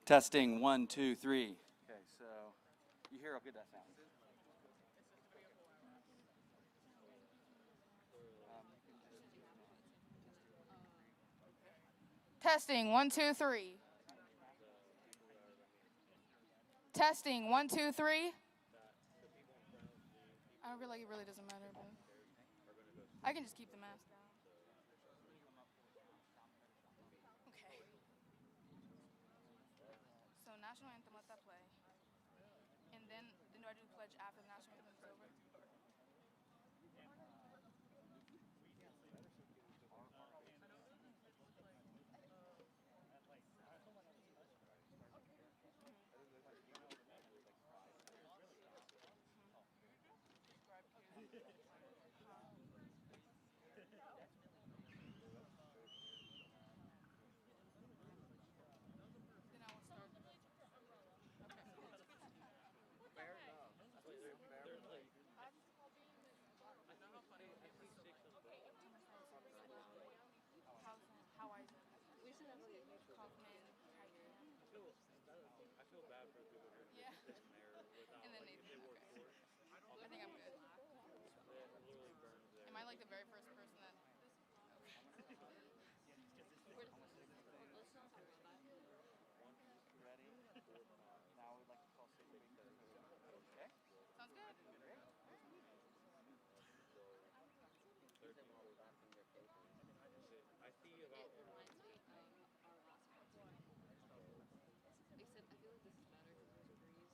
Testing 1, 2, 3. Okay, so you hear how good that sounds. Testing 1, 2, 3. Testing 1, 2, 3. I feel like it really doesn't matter, but I can just keep the mask down. Okay. So national anthem, let that play. And then do I do pledge after the national anthem is over? Then I will start. How I we should have like a Kaufman type thing. I feel bad for the people who Yeah. there without And then like, Nathan. it worked Okay. for. I think I'm good. It literally burns there. Am I like the very first person that? Ready? Now we'd like to call City Week. Okay? Sounds good. Great. I see about It reminds me of our last one. Except I feel like this is better because there's breeze.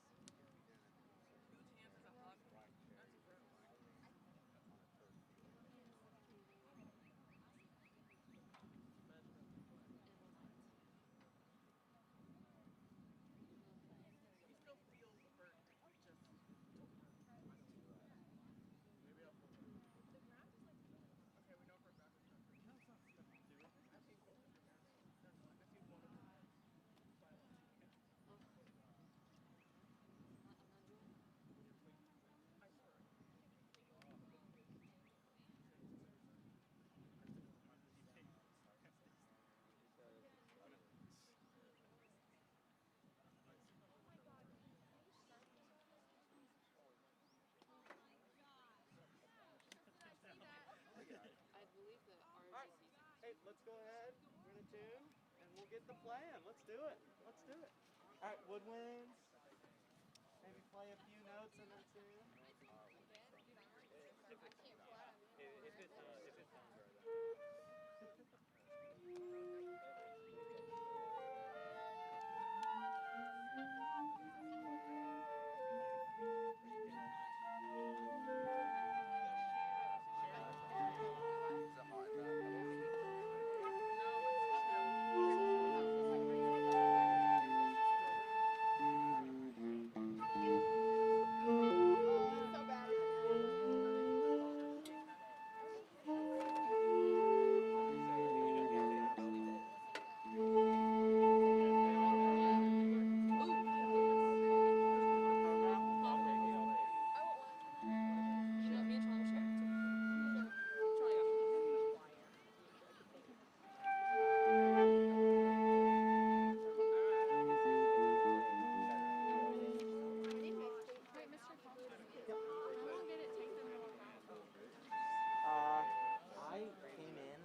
I believe that ours All right. Hey, let's go ahead. We're in a tune, and we'll get the plan. Let's do it. Let's do it. All right, woodwinds. Maybe play a few notes in that tune. if it sounds right. I came in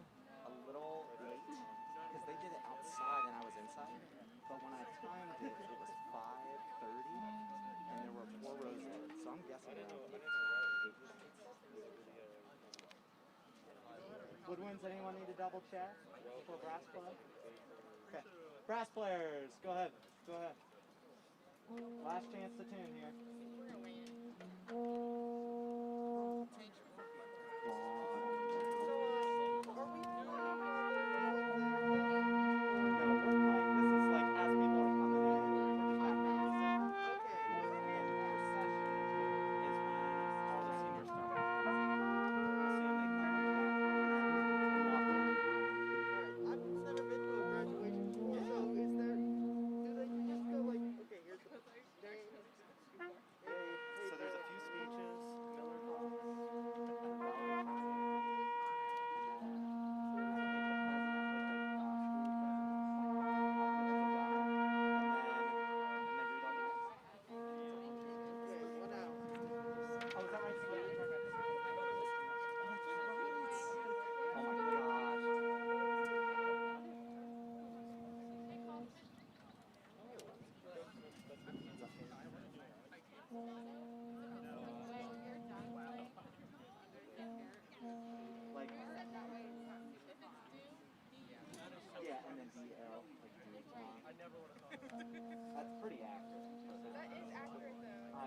a little late because they did it outside and I was inside. But when I timed it, it was 5:30 and there were 4 rows in. So I'm guessing around 8. Woodwinds, anyone need to double check for brass play? Okay. Brass players, go ahead. Go ahead. Last chance to tune here. So there's a few speeches.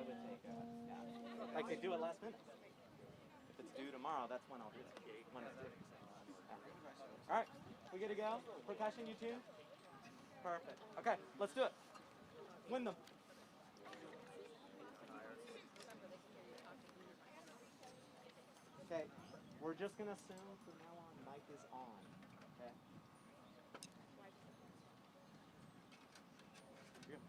would take yeah. Like they do it last minute. If it's due tomorrow, that's when I'll do it. When it's due. Yeah. All right, we good to go? Percussion, you two? Perfect. Okay, let's do it. Win them. Okay, we're just gonna assume from now on mic is on. Okay. Here.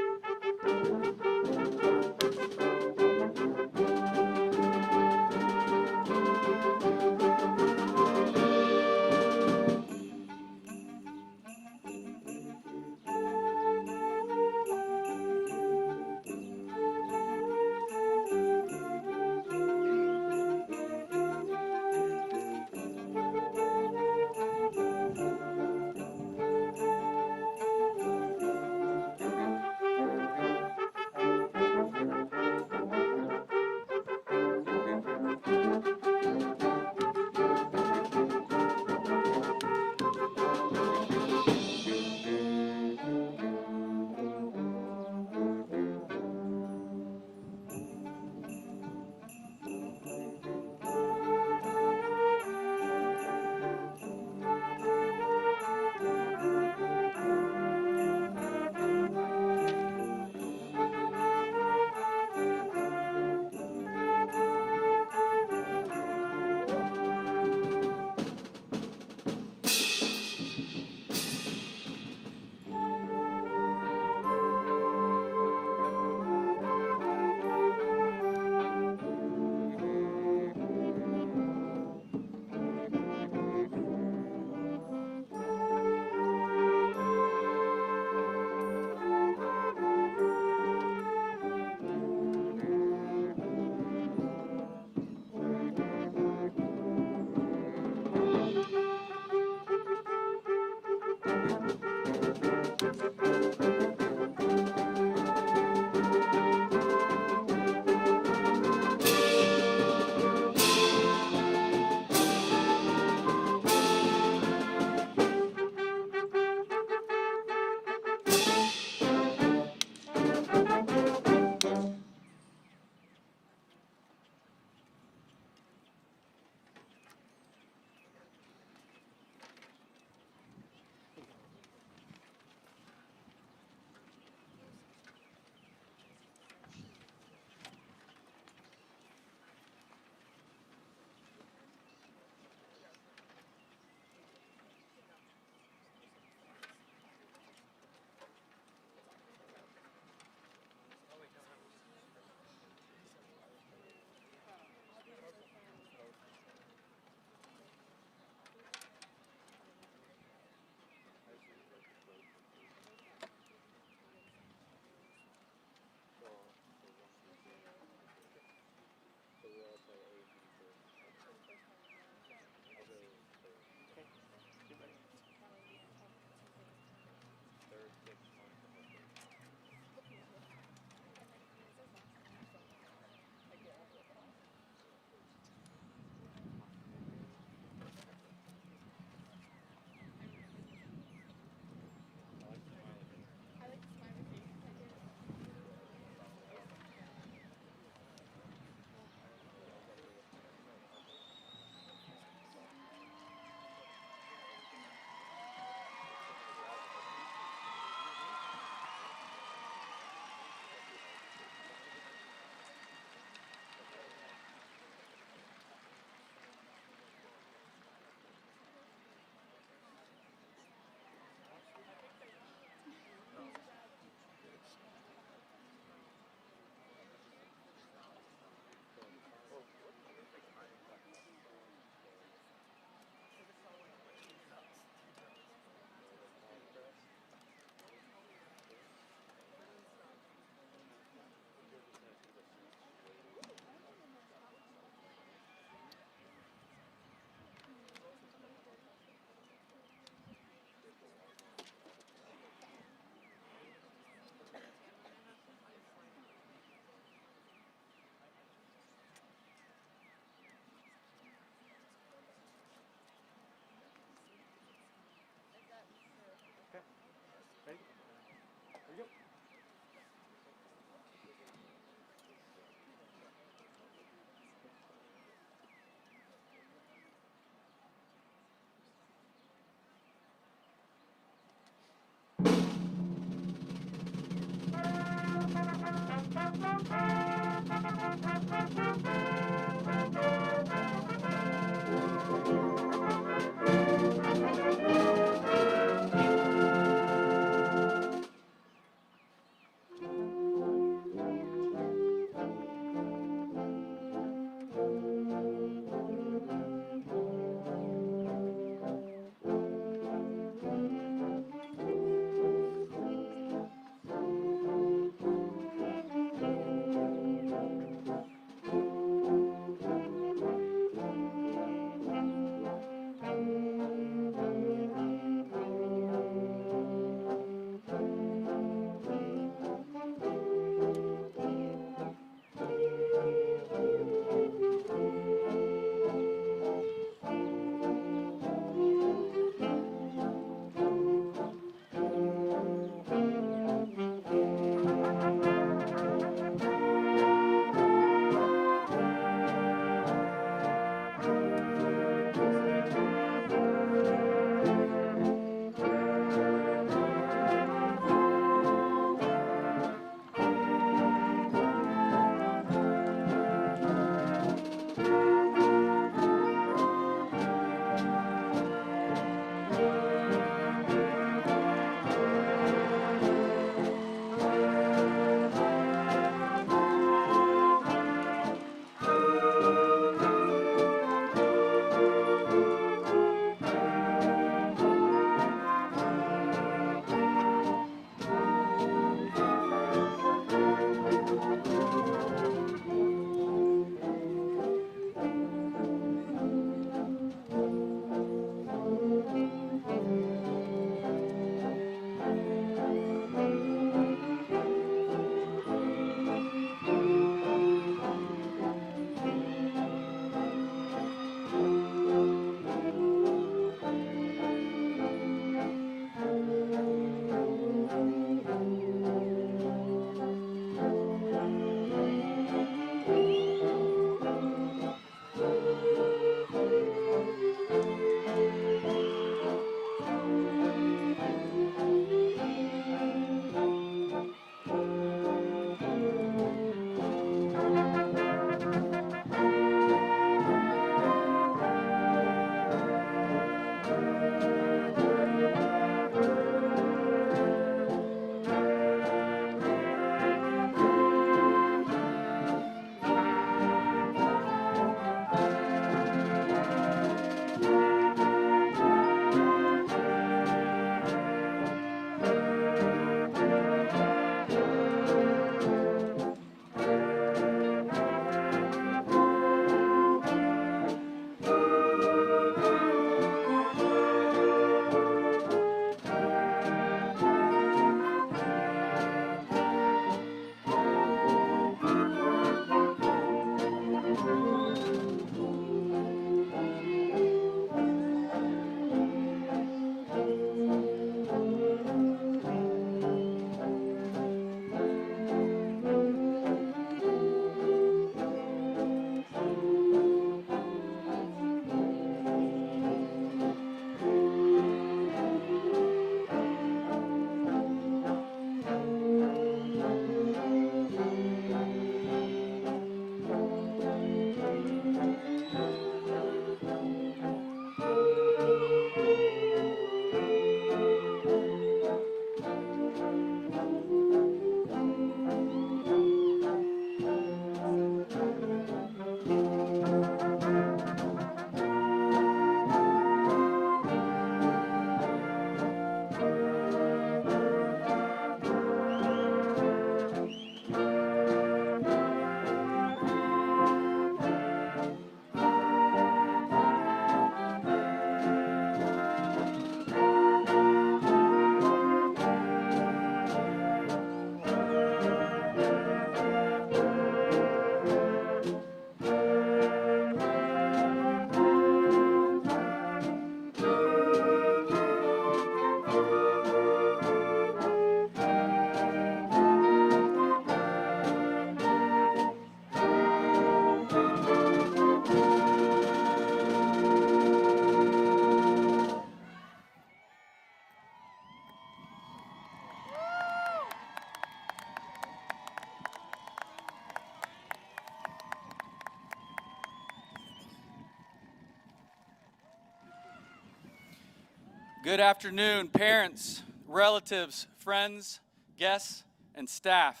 Good afternoon, parents, relatives, friends, guests, and staff.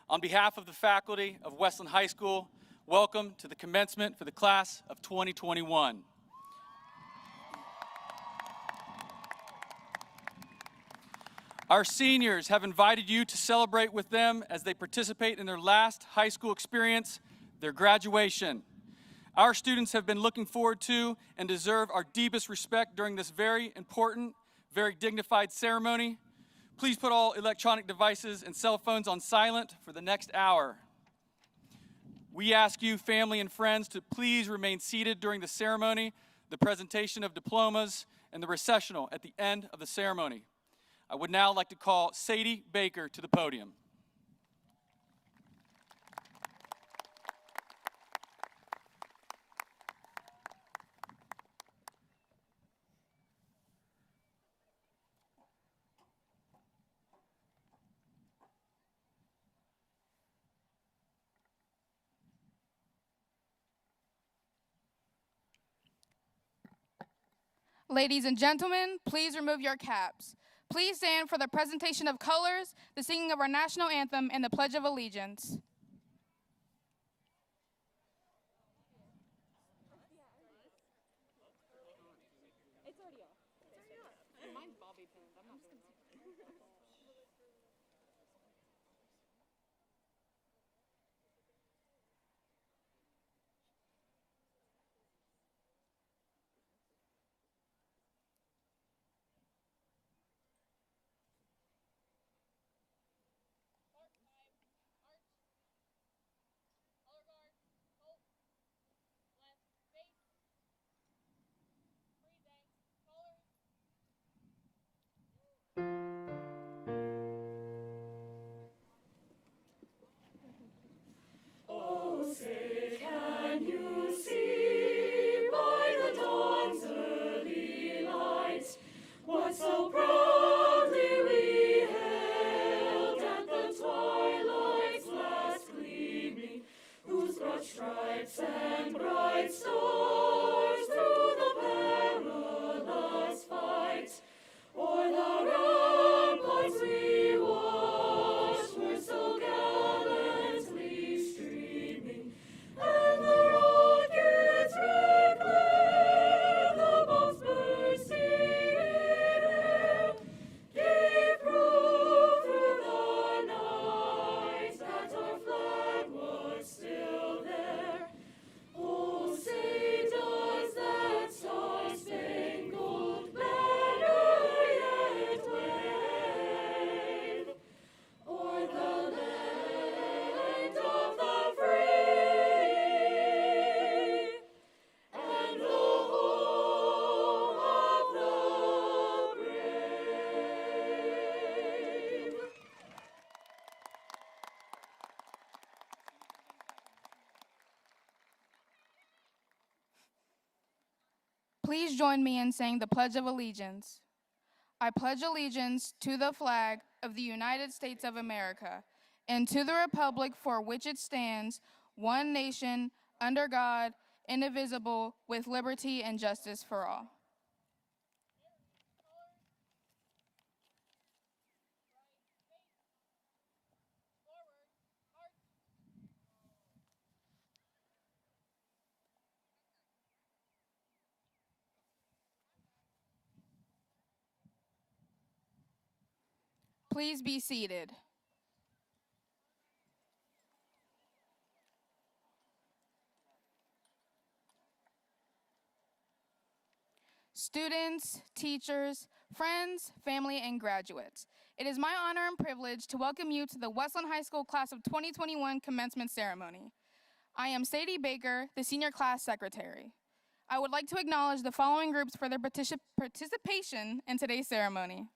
On behalf of the faculty of Westland High School, welcome to the commencement for the class of 2021. Our seniors have invited you to celebrate with them as they participate in their last high school experience, their graduation. Our students have been looking forward to and deserve our deepest respect during this very important, very dignified ceremony. Please put all electronic devices and cell phones on silent for the next hour. We ask you, family and friends, to please remain seated during the ceremony, the presentation of diplomas, and the recessional at the end of the ceremony. I would now like to call Sadie Baker to the podium. Ladies and gentlemen, please remove your caps. Please stand for the presentation of colors, the singing of our national anthem, and the Pledge of Allegiance. Mine's bobby pinned. I'm not doing that. So proudly we hailed at the twilight's last gleaming, whose broad stripes and bright stars through the perilous fight, o'er the ramparts we watched were so gallantly streaming, and the rockets red glare, the bombs bursting gave proof through the night that our flag was still there. Oh, say does that star-spangled banner yet wave o'er the land of the free and the home of the brave? Please join me in saying the Pledge of Allegiance. I pledge allegiance to the flag of the United States of America and to the republic for which it stands, one nation, under God, indivisible, with liberty and justice for all. Please be seated. Students, teachers, friends, family, and graduates, it is my honor and privilege to welcome you to the Westland High School Class of 2021 commencement ceremony. I am Sadie Baker, the senior class secretary. I would like to acknowledge the following groups for their participation in today's ceremony.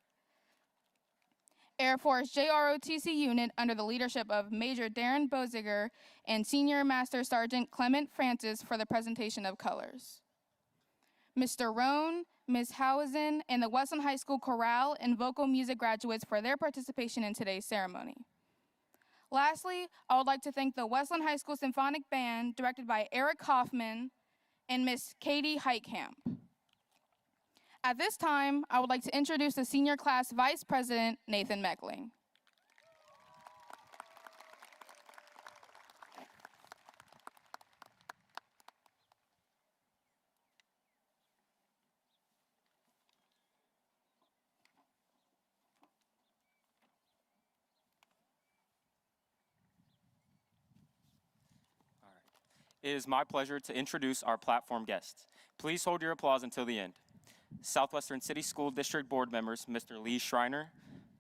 Air Force JROTC unit under the leadership of Major Darren Boziger and Senior Master Sergeant Clement Francis for the presentation of colors. Mr. Rohn, Ms. Hausen, and the Westland High School Chorale and Vocal Music graduates for their participation in today's ceremony. Lastly, I would like to thank the Westland High School Symphonic Band, directed by Eric Hoffman and Miss Katie Heitkamp. At this time, I would like to introduce the senior class vice president, Nathan Meckling. It is my pleasure to introduce our platform guests. Please hold your applause until the end. Southwestern City School District Board members, Mr. Lee Schreiner,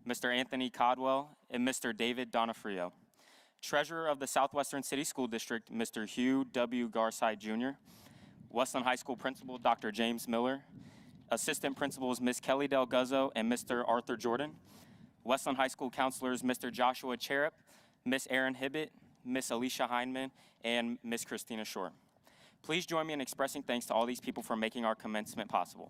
Mr. Anthony Codwell, and Mr. David Donofrio. Treasurer of the Southwestern City School District, Mr. Hugh W. Garside Jr., Westland High School Principal, Dr. James Miller, Assistant Principals, Ms. Kelly Del Guzzo and Mr. Arthur Jordan, Westland High School Counselors, Mr. Joshua Cherip, Ms. Erin Hibbett, Ms. Alicia Heinman, and Ms. Christina Shore. Please join me in expressing thanks to all these people for making our commencement possible.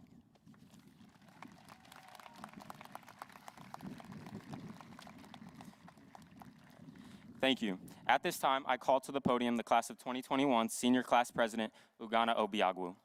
Thank you. At this time, I call to the podium the class of 2021 Senior Class President, Ugana Obiagwu.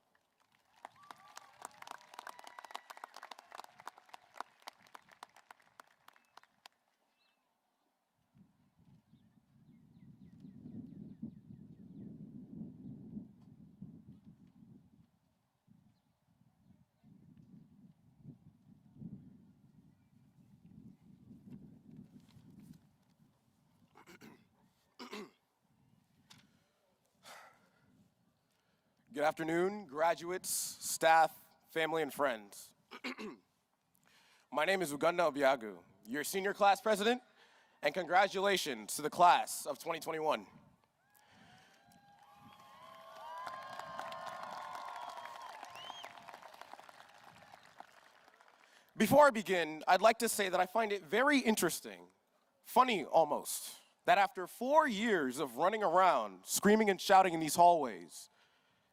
Good afternoon, graduates, staff, family, and friends. My name is Uganda Obiagwu, your senior class president, and congratulations to the class of 2021. Before I begin, I'd like to say that I find it very interesting, funny almost, that after 4 years of running around, screaming and shouting in these hallways,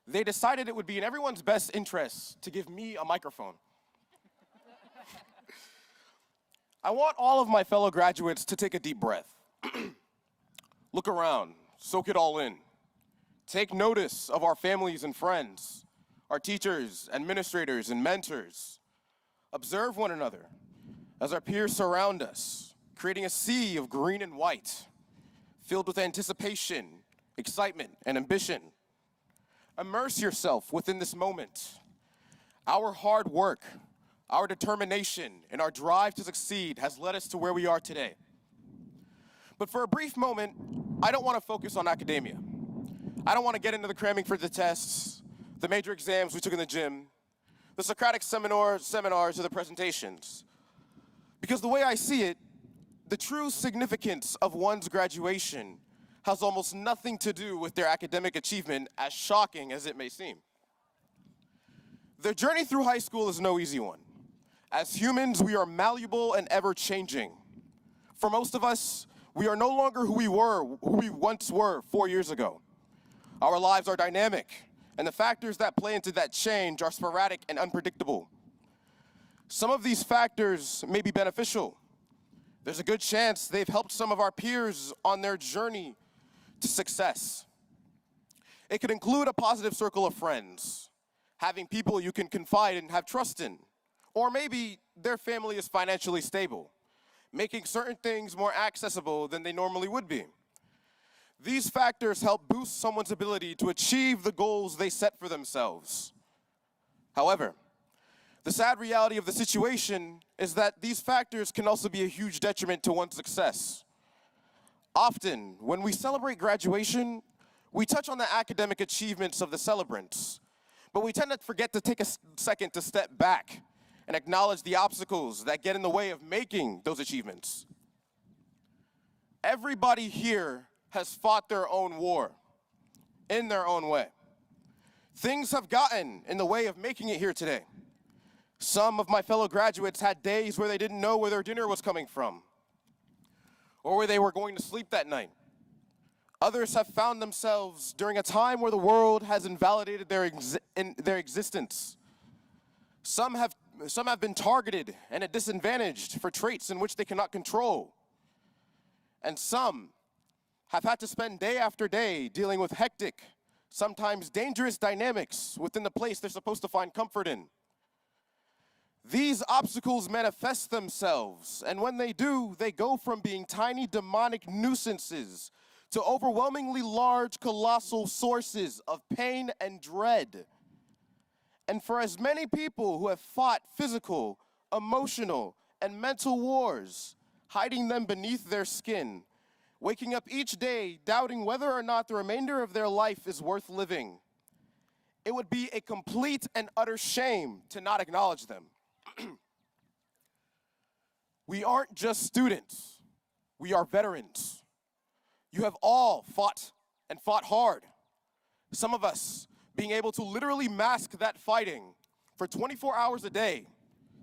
they decided it would be in everyone's best interest to give me a microphone. I want all of my fellow graduates to take a deep breath. Look around, soak it all in. Take notice of our families and friends, our teachers, administrators, and mentors. Observe one another as our peers surround us, creating a sea of green and white, filled with anticipation, excitement, and ambition. Immerse yourself within this moment. Our hard work, our determination, and our drive to succeed has led us to where we are today. But for a brief moment, I don't want to focus on academia. I don't want to get into the cramming for the tests, the major exams we took in the gym, the Socratic seminars, or the presentations. Because the way I see it, the true significance of one's graduation has almost nothing to do with their academic achievement, as shocking as it may seem. The journey through high school is no easy one. As humans, we are malleable and ever-changing. For most of us, we are no longer who we once were 4 years ago. Our lives are dynamic, and the factors that play into that change are sporadic and unpredictable. Some of these factors may be beneficial. There's a good chance they've helped some of our peers on their journey to success. It could include a positive circle of friends, having people you can confide and have trust in, or maybe their family is financially stable, making certain things more accessible than they normally would be. These factors help boost someone's ability to achieve the goals they set for themselves. However, the sad reality of the situation is that these factors can also be a huge detriment to one's success. Often, when we celebrate graduation, we touch on the academic achievements of the celebrants, but we tend to forget to take a second to step back and acknowledge the obstacles that get in the way of making those achievements. Everybody here has fought their own war in their own way. Things have gotten in the way of making it here today. Some of my fellow graduates had days where they didn't know where their dinner was coming from, or where they were going to sleep that night. Others have found themselves during a time where the world has invalidated their existence. Some have been targeted and disadvantaged for traits in which they cannot control. And some have had to spend day after day dealing with hectic, sometimes dangerous dynamics within the place they're supposed to find comfort in. These obstacles manifest themselves, and when they do, they go from being tiny demonic nuisances to overwhelmingly large colossal sources of pain and dread. And for as many people who have fought physical, emotional, and mental wars, hiding them beneath their skin, waking up each day doubting whether or not the remainder of their life is worth living, it would be a complete and utter shame to not acknowledge them. We aren't just students, we are veterans. You have all fought and fought hard. Some of us being able to literally mask that fighting for 24 hours a day,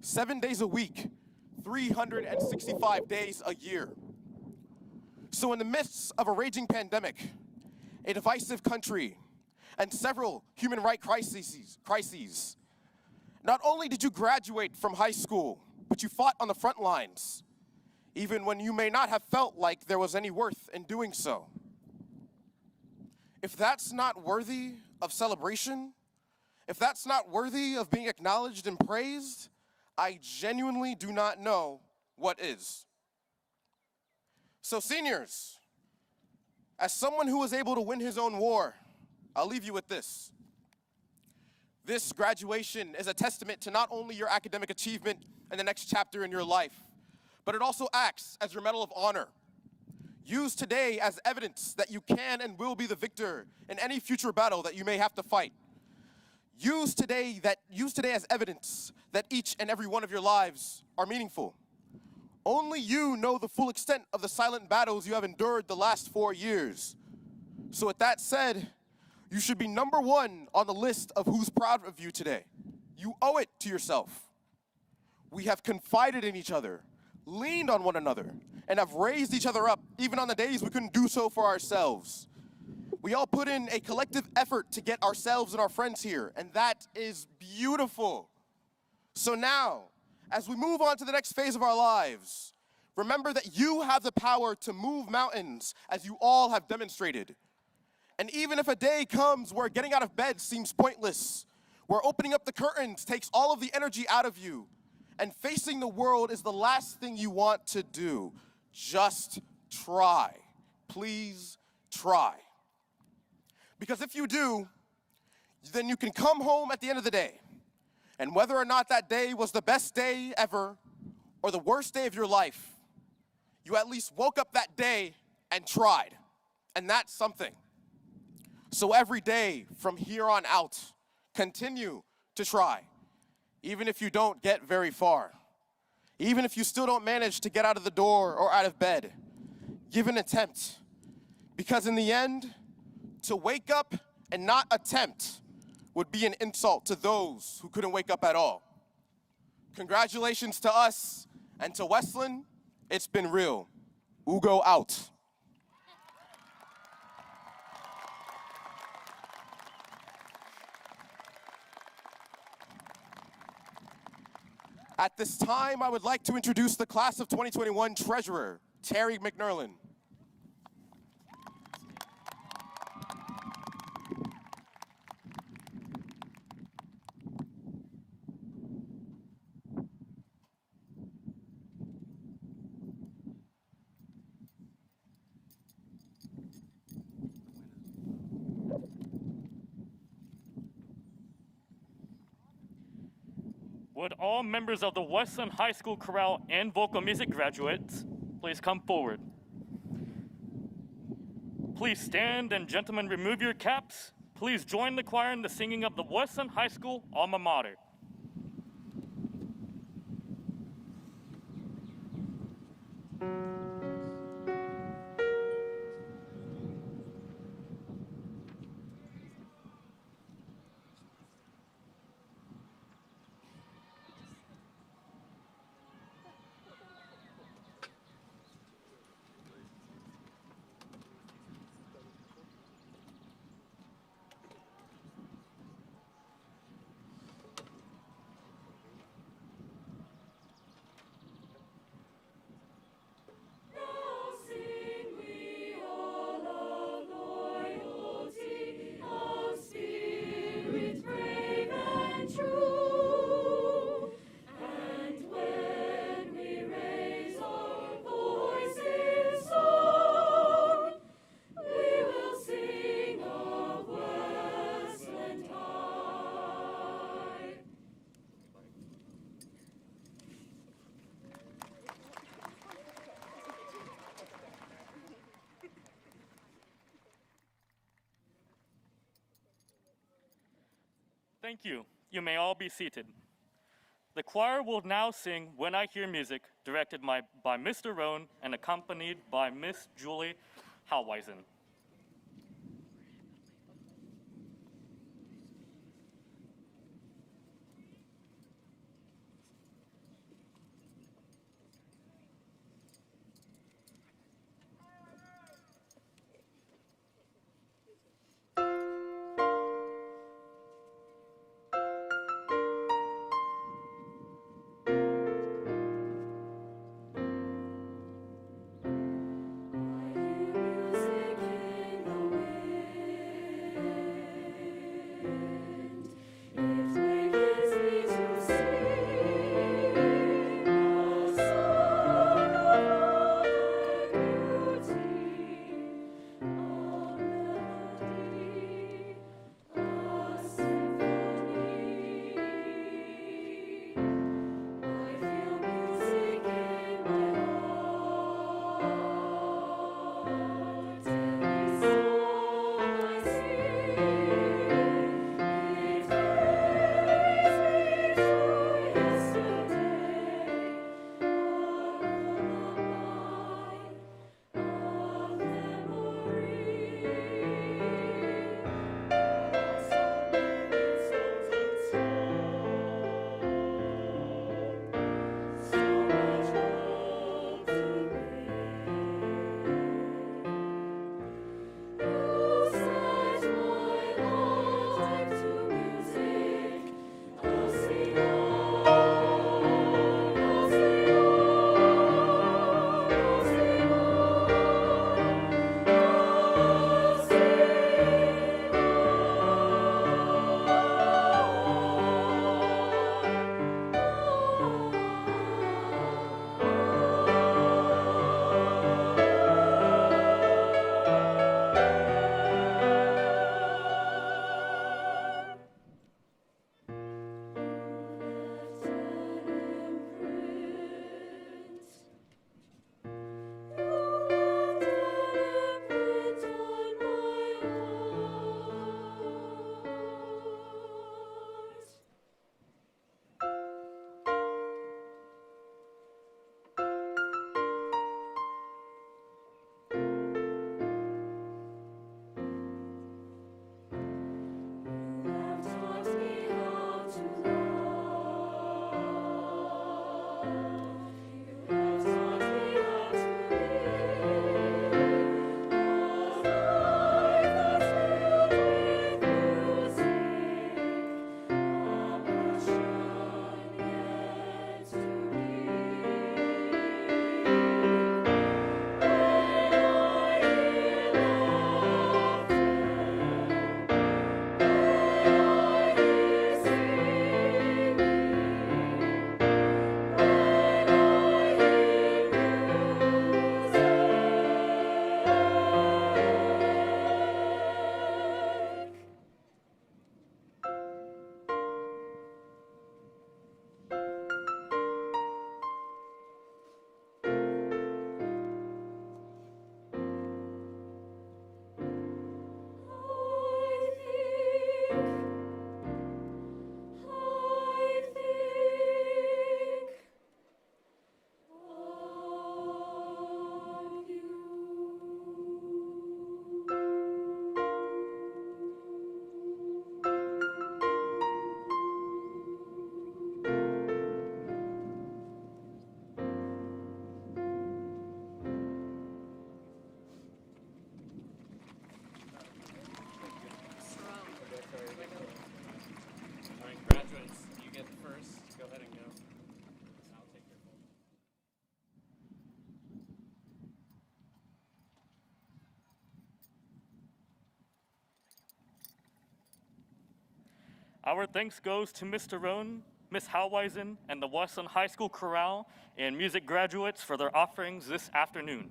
7 days a week, 365 days a year. So in the midst of a raging pandemic, a divisive country, and several human rights crises, not only did you graduate from high school, but you fought on the front lines, even when you may not have felt like there was any worth in doing so. If that's not worthy of celebration, if that's not worthy of being acknowledged and praised, I genuinely do not know what is. So seniors, as someone who was able to win his own war, I'll leave you with this. This graduation is a testament to not only your academic achievement in the next chapter in your life, but it also acts as your Medal of Honor. Use today as evidence that you can and will be the victor in any future battle that you may have to fight. Use today as evidence that each and every one of your lives are meaningful. Only you know the full extent of the silent battles you have endured the last 4 years. So with that said, you should be number one on the list of who's proud of you today. You owe it to yourself. We have confided in each other, leaned on one another, and have raised each other up, even on the days we couldn't do so for ourselves. We all put in a collective effort to get ourselves and our friends here, and that is beautiful. So now, as we move on to the next phase of our lives, remember that you have the power to move mountains, as you all have demonstrated. And even if a day comes where getting out of bed seems pointless, where opening up the curtains takes all of the energy out of you, and facing the world is the last thing you want to do, just try. Please try. Because if you do, then you can come home at the end of the day, and whether or not that day was the best day ever or the worst day of your life, you at least woke up that day and tried, and that's something. So every day from here on out, continue to try, even if you don't get very far. Even if you still don't manage to get out of the door or out of bed, give an attempt. Because in the end, to wake up and not attempt would be an insult to those who couldn't wake up at all. Congratulations to us and to Westland. It's been real. Ugo out. At this time, I would like to introduce the class of 2021 treasurer, Terry McNerlin. Would all members of the Westland High School Chorale and Vocal Music graduates please come forward? Please stand, and gentlemen, remove your caps. Please join the choir in the singing of the Westland High School alma mater. Thank you. You may all be seated. The choir will now sing When I Hear Music, directed by Mr. Rohn and accompanied by Miss Julie Hauweisen. Our thanks goes to Mr. Rohn, Ms. Hauweisen, and the Westland High School Chorale and music graduates for their offerings this afternoon.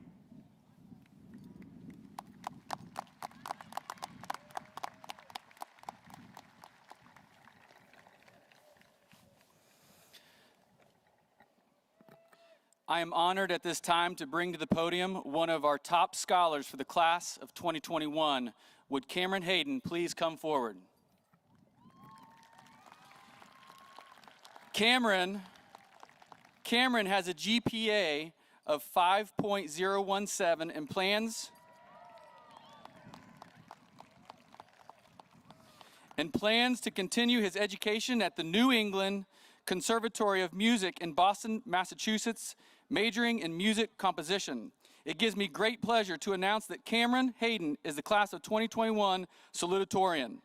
I am honored at this time to bring to the podium one of our top scholars for the class of 2021. Would Cameron Hayden please come forward? Cameron has a GPA of 5.017 and plans to continue his education at the New England Conservatory of Music in Boston, Massachusetts, majoring in music composition. It gives me great pleasure to announce that Cameron Hayden is the class of 2021 salutatorian.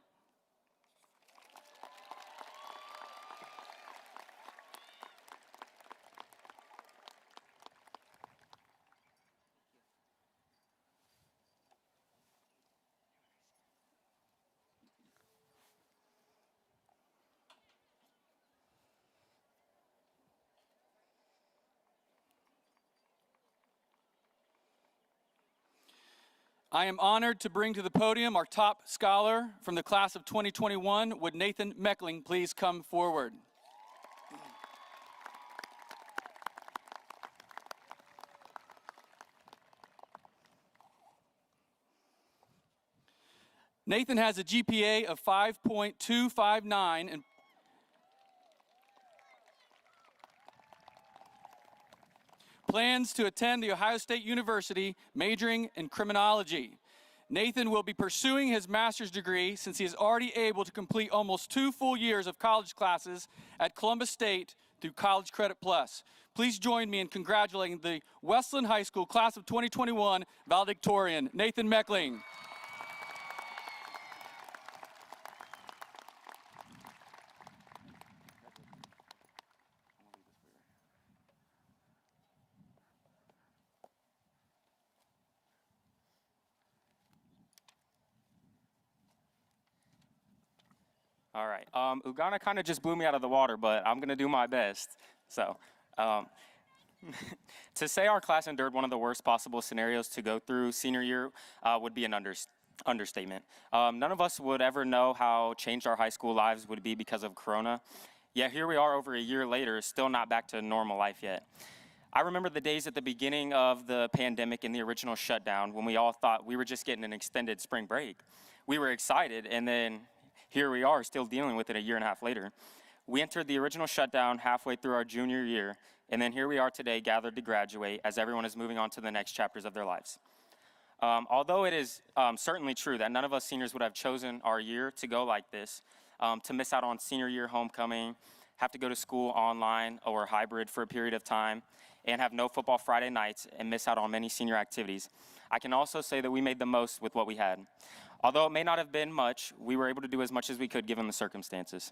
I am honored to bring to the podium our top scholar from the class of 2021. Would Nathan Meckling please come forward? Nathan has a GPA of 5.259 and plans to attend The Ohio State University, majoring in criminology. Nathan will be pursuing his master's degree since he is already able to complete almost 2 full years of college classes at Columbus State through College Credit Plus. Please join me in congratulating the Westland High School class of 2021 valedictorian, Nathan Meckling. All right. Uganda kind of just blew me out of the water, but I'm going to do my best. So, to say our class endured one of the worst possible scenarios to go through senior year would be an understatement. None of us would ever know how changed our high school lives would be because of Corona. Yet here we are over a year later, still not back to normal life yet. I remember the days at the beginning of the pandemic and the original shutdown when we all thought we were just getting an extended spring break. We were excited, and then here we are still dealing with it a year and a half later. We entered the original shutdown halfway through our junior year, and then here we are today gathered to graduate as everyone is moving on to the next chapters of their lives. Although it is certainly true that none of us seniors would have chosen our year to go like this, to miss out on senior year homecoming, have to go to school online or hybrid for a period of time, and have no football Friday nights and miss out on many senior activities, I can also say that we made the most with what we had. Although it may not have been much, we were able to do as much as we could given the circumstances.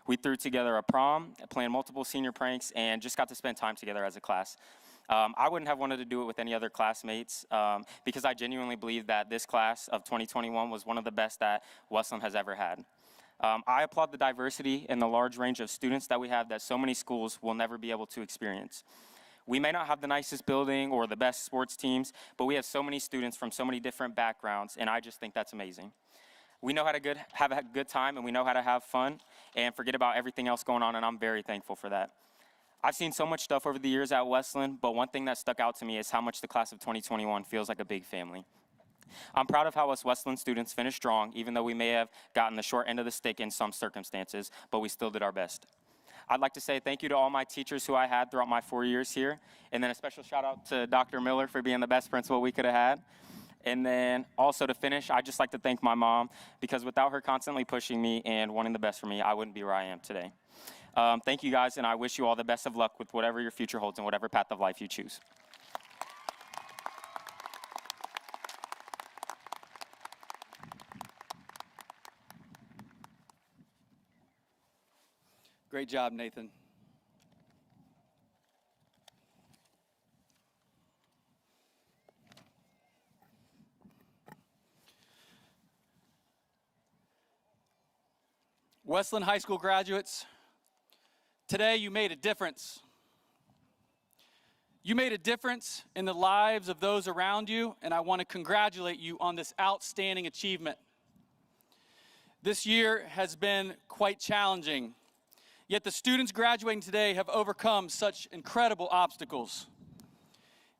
We threw together a prom, planned multiple senior pranks, and just got to spend time together as a class. I wouldn't have wanted to do it with any other classmates because I genuinely believe that this class of 2021 was one of the best that Westland has ever had. I applaud the diversity and the large range of students that we have that so many schools will never be able to experience. We may not have the nicest building or the best sports teams, but we have so many students from so many different backgrounds, and I just think that's amazing. We know how to have a good time, and we know how to have fun and forget about everything else going on, and I'm very thankful for that. I've seen so much stuff over the years at Westland, but one thing that stuck out to me is how much the class of 2021 feels like a big family. I'm proud of how us Westland students finished strong, even though we may have gotten the short end of the stick in some circumstances, but we still did our best. I'd like to say thank you to all my teachers who I had throughout my 4 years here, and then a special shout out to Dr. Miller for being the best principal we could have had. And then also to finish, I'd just like to thank my mom, because without her constantly pushing me and wanting the best for me, I wouldn't be where I am today. Thank you guys, and I wish you all the best of luck with whatever your future holds and whatever path of life you choose. Great job, Nathan. Westland High School graduates, today you made a difference. You made a difference in the lives of those around you, and I want to congratulate you on this outstanding achievement. This year has been quite challenging. Yet the students graduating today have overcome such incredible obstacles.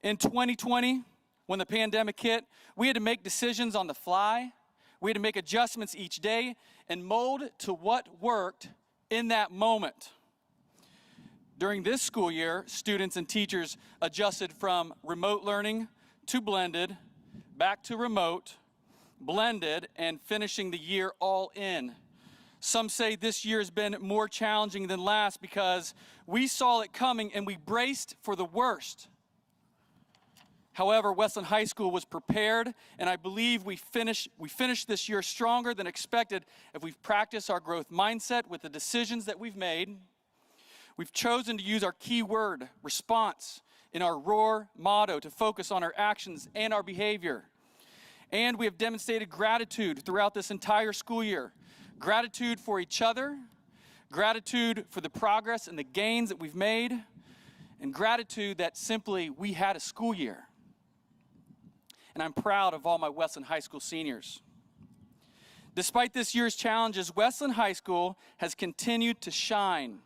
In 2020, when the pandemic hit, we had to make decisions on the fly. We had to make adjustments each day and mold to what worked in that moment. During this school year, students and teachers adjusted from remote learning to blended, back to remote, blended, and finishing the year all in. Some say this year has been more challenging than last because we saw it coming and we braced for the worst. However, Westland High School was prepared, and I believe we finished this year stronger than expected if we've practiced our growth mindset with the decisions that we've made. We've chosen to use our key word, response, in our ROAR motto to focus on our actions and our behavior. And we have demonstrated gratitude throughout this entire school year. Gratitude for each other, gratitude for the progress and the gains that we've made, and gratitude that simply we had a school year. And I'm proud of all my Westland High School seniors. Despite this year's challenges, Westland High School has continued to shine.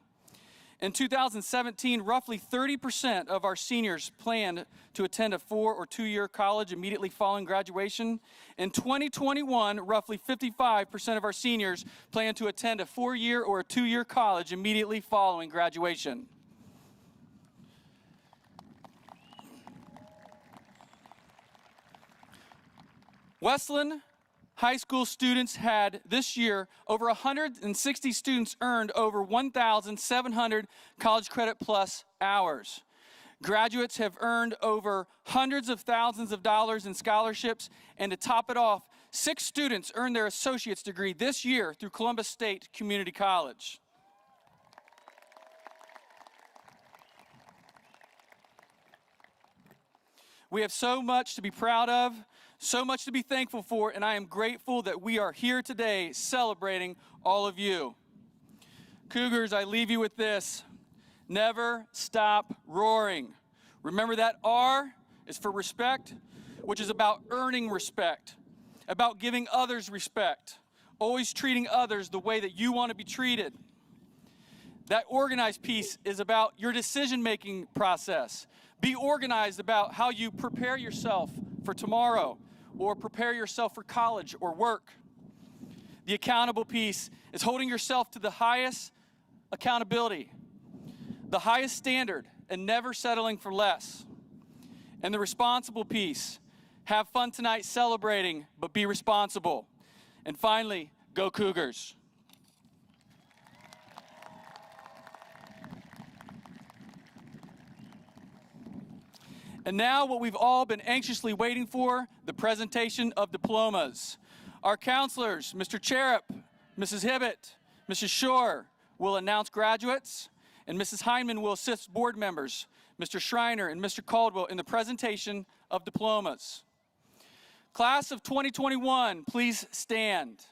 In 2017, roughly 30% of our seniors planned to attend a 4- or 2-year college immediately following graduation. In 2021, roughly 55% of our seniors plan to attend a 4-year or a 2-year college immediately following graduation. Westland High School students had this year over 160 students earned over 1,700 college credit plus hours. Graduates have earned over hundreds of thousands of dollars in scholarships, and to top it off, 6 students earned their associate's degree this year through Columbus State Community College. We have so much to be proud of, so much to be thankful for, and I am grateful that we are here today celebrating all of you. Cougars, I leave you with this. Never stop roaring. Remember that R is for respect, which is about earning respect, about giving others respect, always treating others the way that you want to be treated. That organized piece is about your decision-making process. Be organized about how you prepare yourself for tomorrow or prepare yourself for college or work. The accountable piece is holding yourself to the highest accountability, the highest standard, and never settling for less. And the responsible piece, have fun tonight celebrating, but be responsible. And finally, go Cougars. And now what we've all been anxiously waiting for, the presentation of diplomas. Our counselors, Mr. Cherub, Mrs. Hibbett, Mrs. Shore, will announce graduates, and Mrs. Heineman will assist board members, Mr. Schreiner and Mr. Caldwell, in the presentation of diplomas. Class of 2021, please stand.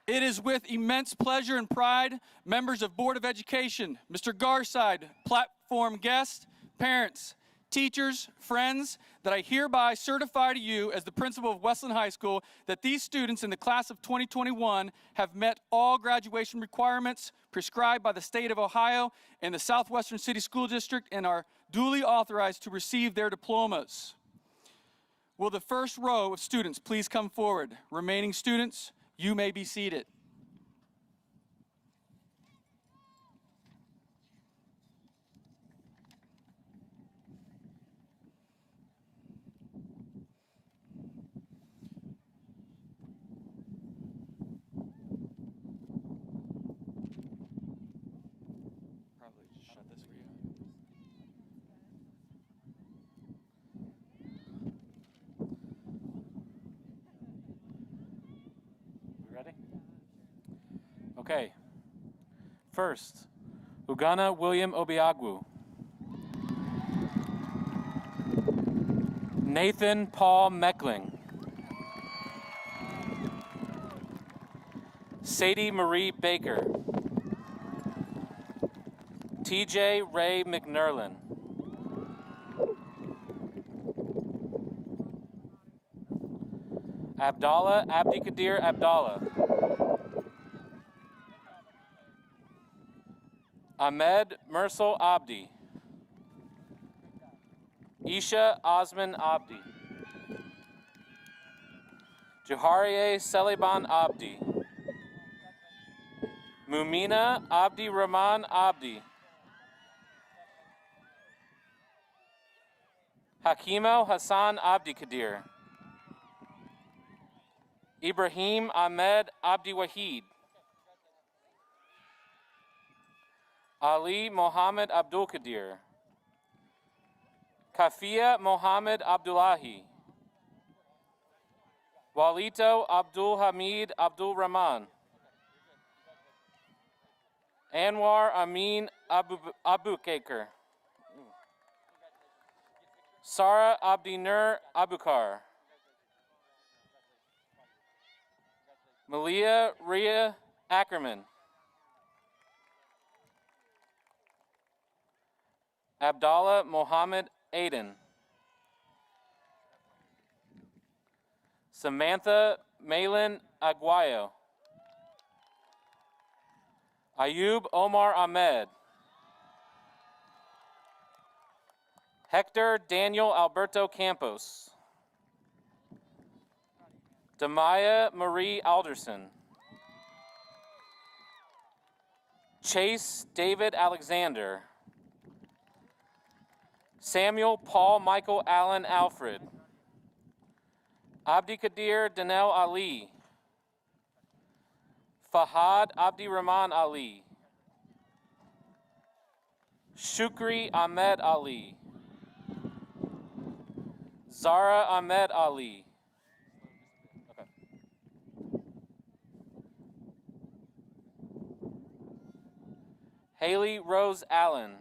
It is with immense pleasure and pride, members of Board of Education, Mr. Garside, platform guests, parents, teachers, friends, that I hereby certify to you as the principal of Westland High School that these students in the class of 2021 have met all graduation requirements prescribed by the state of Ohio and the Southwestern City School District and are duly authorized to receive their diplomas. Will the first row of students please come forward? Remaining students, you may be seated. Probably just shut this for you. We ready? Okay. First, Ugana William Obiagwu. Nathan Paul Meckling. Sadie Marie Baker. TJ Ray McNerlin. Abdallah Abdikadir Abdallah. Ahmed Mursal Abdi. Isha Osman Abdi. Juhariye Seliban Abdi. Mumina Abdi Rahman Abdi. Hakimo Hassan Abdi Kadir. Ibrahim Ahmed Abdi Wahid. Ali Mohammed Abdul Kadir. Kafia Mohammed Abdullahi. Walito Abdul Hamid Abdul Rahman. Anwar Amin Abu Kaker. Sarah Abdi Nur Abukar. Malia Ria Ackerman. Abdallah Mohammed Aiden. Samantha Malin Aguayo. Ayub Omar Ahmed. Hector Daniel Alberto Campos. Damaya Marie Alderson. Chase David Alexander. Samuel Paul Michael Allen Alfred. Abdi Kadir Danel Ali. Fahad Abdi Rahman Ali. Shukri Ahmed Ali. Zara Ahmed Ali. Haley Rose Allen.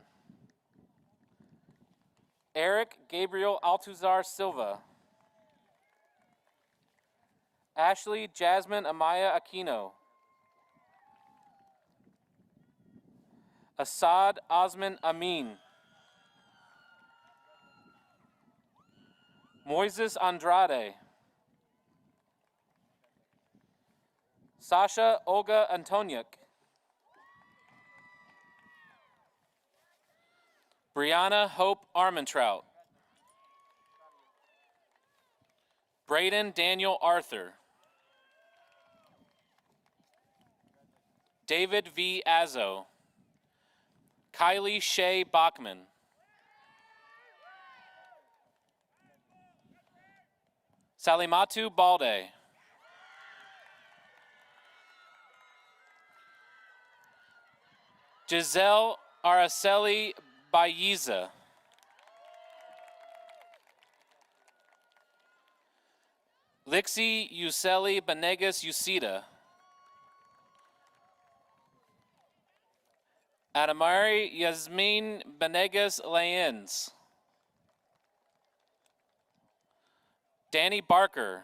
Eric Gabriel Altuzar Silva. Ashley Jasmine Amaya Aquino. Assad Osman Amin. Moises Andrade. Sasha Olga Antoniuk. Brianna Hope Armentrout. Braden Daniel Arthur. David V. Azzo. Kylie Shea Bachman. Salimatu Balde. Giselle Araceli Bayiza. Lixie Yuseli Benegas Yusita. Adamari Yasmin Benegas Layens. Danny Barker.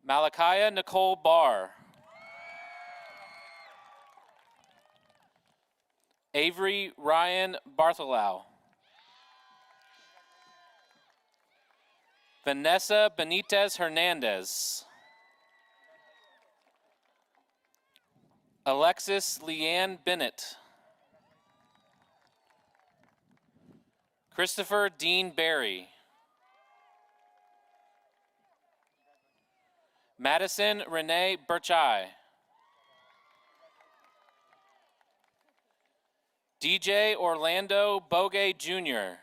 Malachiah Nicole Barr. Avery Ryan Bartholow. Vanessa Benitez Hernandez. Alexis Leanne Bennett. Christopher Dean Berry. Madison Renee Birchai. DJ Orlando Bogue Jr.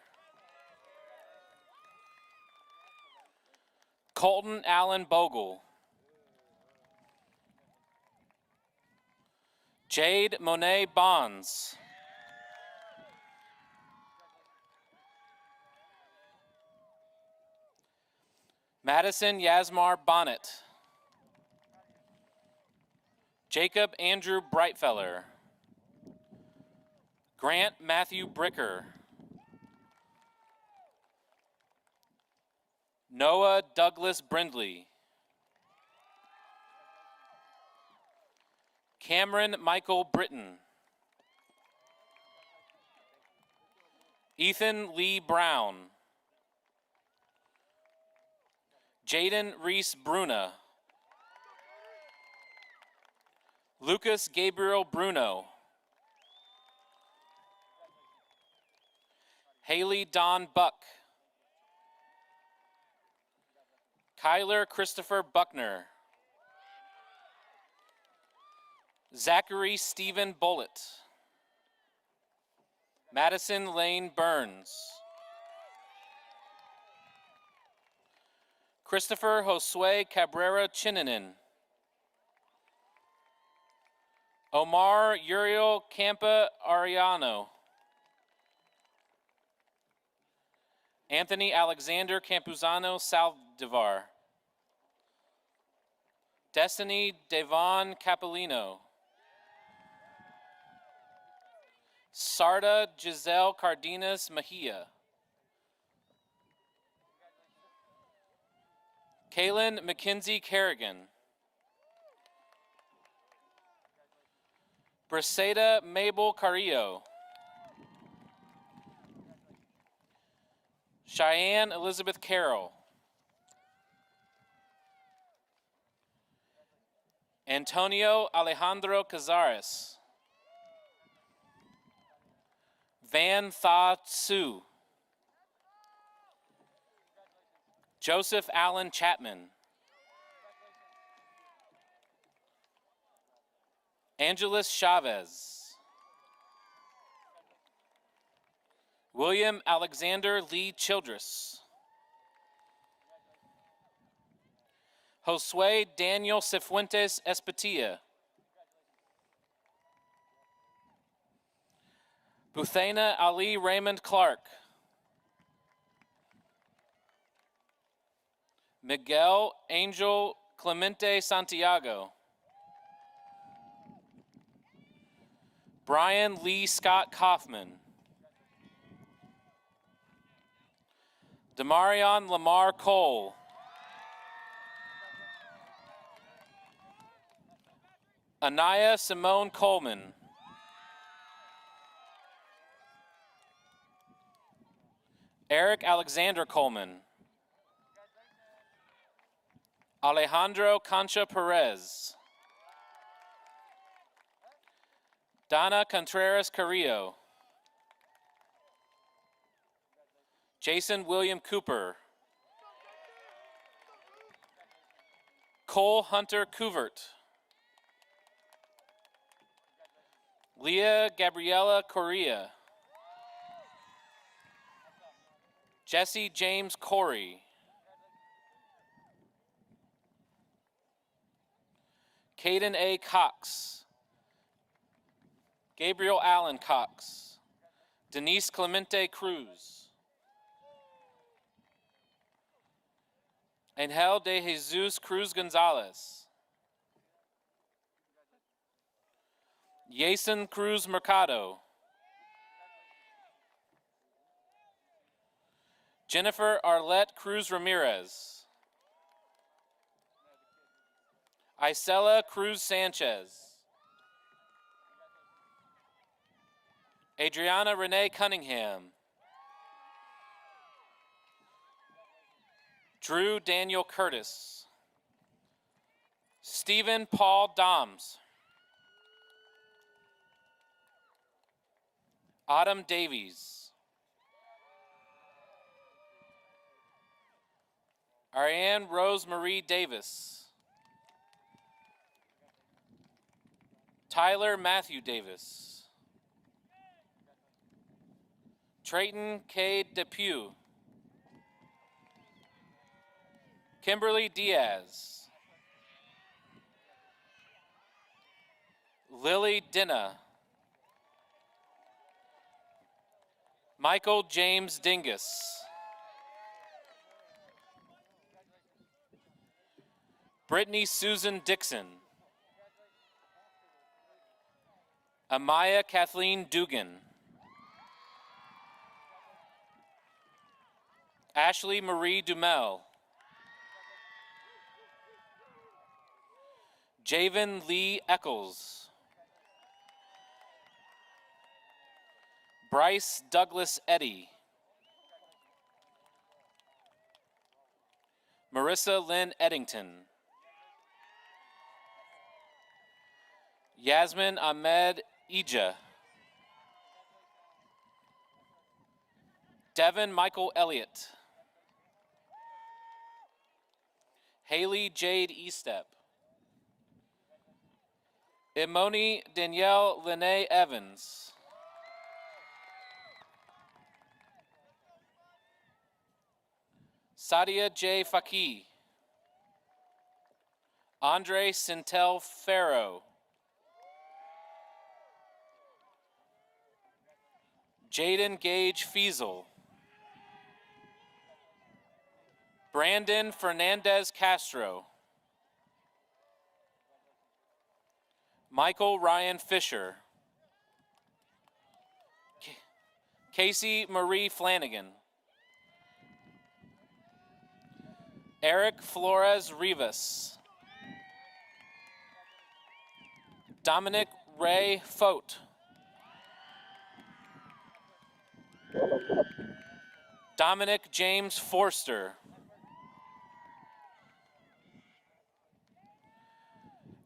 Colton Allen Bogle. Jade Monet Bonds. Madison Yasmar Bonnet. Jacob Andrew Brightfeller. Grant Matthew Bricker. Noah Douglas Brindley. Cameron Michael Britton. Ethan Lee Brown. Jaden Reese Bruna. Lucas Gabriel Bruno. Haley Don Buck. Kyler Christopher Buckner. Zachary Stephen Bullitt. Madison Lane Burns. Christopher Josue Cabrera Chinanin. Omar Uriel Campa Ariano. Anthony Alexander Campuzano Saldivar. Destiny Devon Capellino. Sarda Giselle Cardenas Mejia. Kaylin Mackenzie Kerrigan. Briseda Mabel Carrillo. Cheyenne Elizabeth Carroll. Antonio Alejandro Cazares. Van Tha Su. Joseph Allen Chapman. Angeles Chavez. William Alexander Lee Childress. Josue Daniel Cifuentes Espatilla. Buthana Ali Raymond Clark. Miguel Angel Clemente Santiago. Brian Lee Scott Kaufman. Demarion Lamar Cole. Anaya Simone Coleman. Eric Alexander Coleman. Alejandro Concha Perez. Donna Contreras Carrillo. Jason William Cooper. Cole Hunter Couvert. Leah Gabriela Correa. Jesse James Corey. Caden A. Cox. Gabriel Allen Cox. Denise Clemente Cruz. Angel de Jesus Cruz Gonzalez. Jason Cruz Mercado. Jennifer Arlette Cruz Ramirez. Isela Cruz Sanchez. Adriana Renee Cunningham. Drew Daniel Curtis. Stephen Paul Doms. Autumn Davies. Ariane Rose Marie Davis. Tyler Matthew Davis. Trayton K. Depew. Kimberly Diaz. Lily Dinna. Michael James Dingus. Brittany Susan Dixon. Amaya Kathleen Dugan. Ashley Marie Dumel. Javen Lee Eccles. Bryce Douglas Eddy. Marissa Lynn Eddington. Yasmin Ahmed Ija. Devin Michael Elliott. Haley Jade Estep. Imoni Danielle Lene Evans. Sadia J. Faki. Andre Sintel Farrow. Jaden Gage Fiesel. Brandon Fernandez Castro. Michael Ryan Fisher. Casey Marie Flanagan. Eric Flores Rivas. Dominic Ray Fote. Dominic James Forster.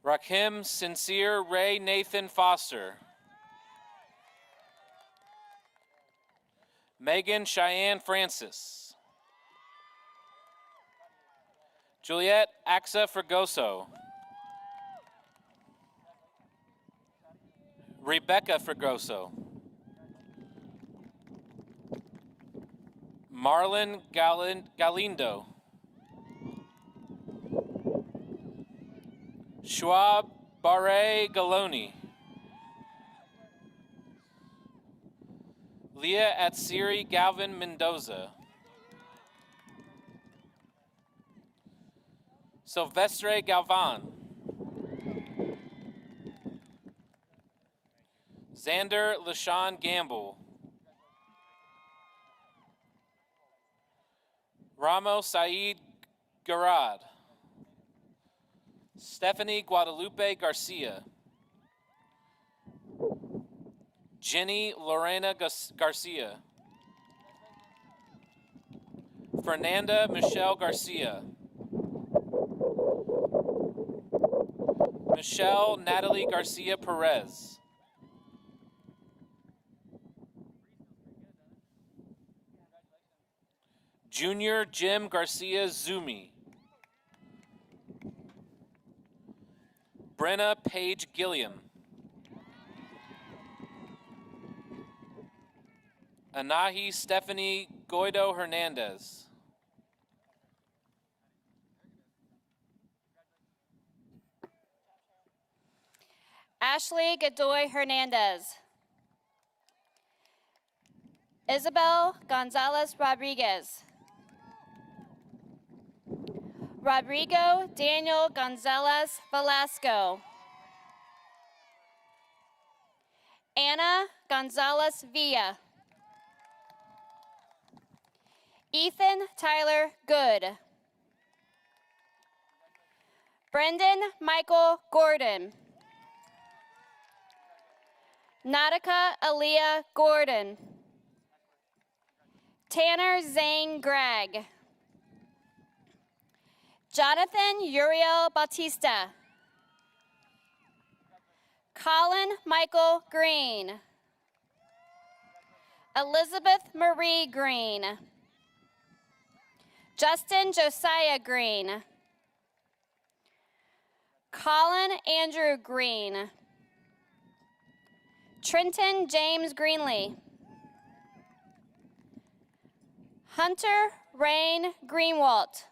Rakim Sincere Ray Nathan Foster. Megan Cheyenne Francis. Juliet Axa Fregoso. Rebecca Fregoso. Marlon Galindo. Schwab Barre Galoni. Leah Atsiri Galvin Mendoza. Silvestre Galvan. Xander LaShawn Gamble. Ramo Saeed Garad. Stephanie Guadalupe Garcia. Jenny Lorena Garcia. Fernanda Michelle Garcia. Michelle Natalie Garcia Perez. Junior Jim Garcia Zumi. Brenna Page Gilliam. Anahi Stephanie Goido Hernandez. Ashley Godoy Hernandez. Isabel Gonzalez Rodriguez. Rodrigo Daniel Gonzalez Velasco. Anna Gonzalez Villa. Ethan Tyler Good. Brendan Michael Gordon. Nautica Aaliyah Gordon. Tanner Zane Gregg. Jonathan Uriel Bautista. Colin Michael Green. Elizabeth Marie Green. Justin Josiah Green. Colin Andrew Green. Trenton James Greenlee. Hunter Rain Greenwalt.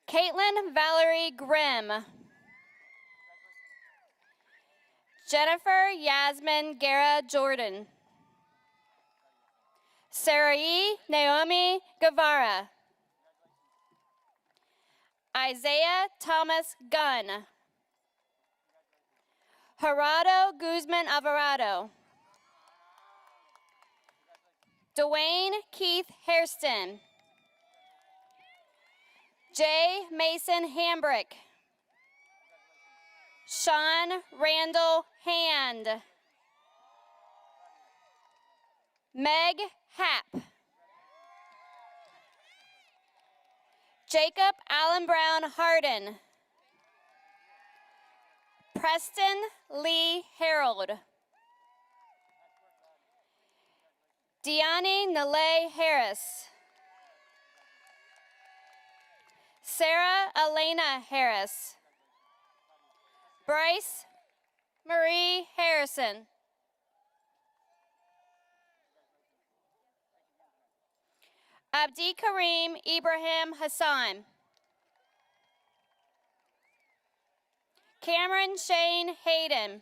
Caitlin Valerie Grimm. Jennifer Yasmin Guerra Jordan. Sarai Naomi Guevara. Isaiah Thomas Gunn. Gerardo Guzman Alvarado. Dwayne Keith Hairston. Jay Mason Hambrick. Sean Randall Hand. Meg Happ. Jacob Allen Brown Harden. Preston Lee Harold. Deani Nalay Harris. Sarah Elena Harris. Bryce Marie Harrison. Abdi Karim Ibrahim Hassan. Cameron Shane Hayden.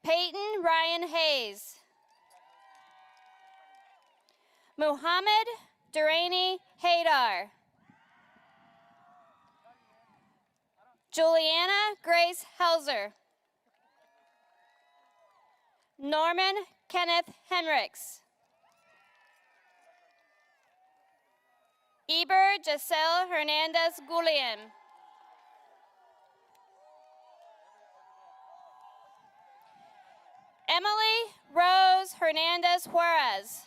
Peyton Ryan Hayes. Muhammad Durrani Haydar. Juliana Grace Helzer. Norman Kenneth Henricks. Eber Giselle Hernandez Gulliam. Emily Rose Hernandez Juarez.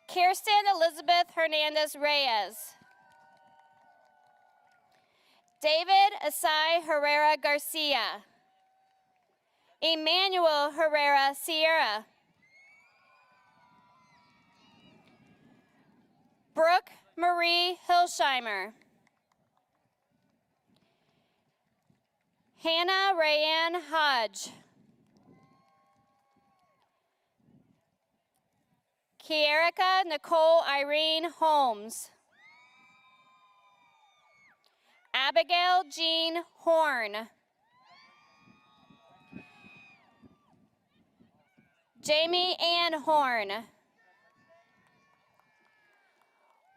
Kirsten Elizabeth Hernandez Reyes. David Asai Herrera Garcia. Emmanuel Herrera Sierra. Brooke Marie Hilsheimer. Hannah Rayanne Hodge. Kierica Nicole Irene Holmes. Abigail Jean Horn. Jamie Ann Horn.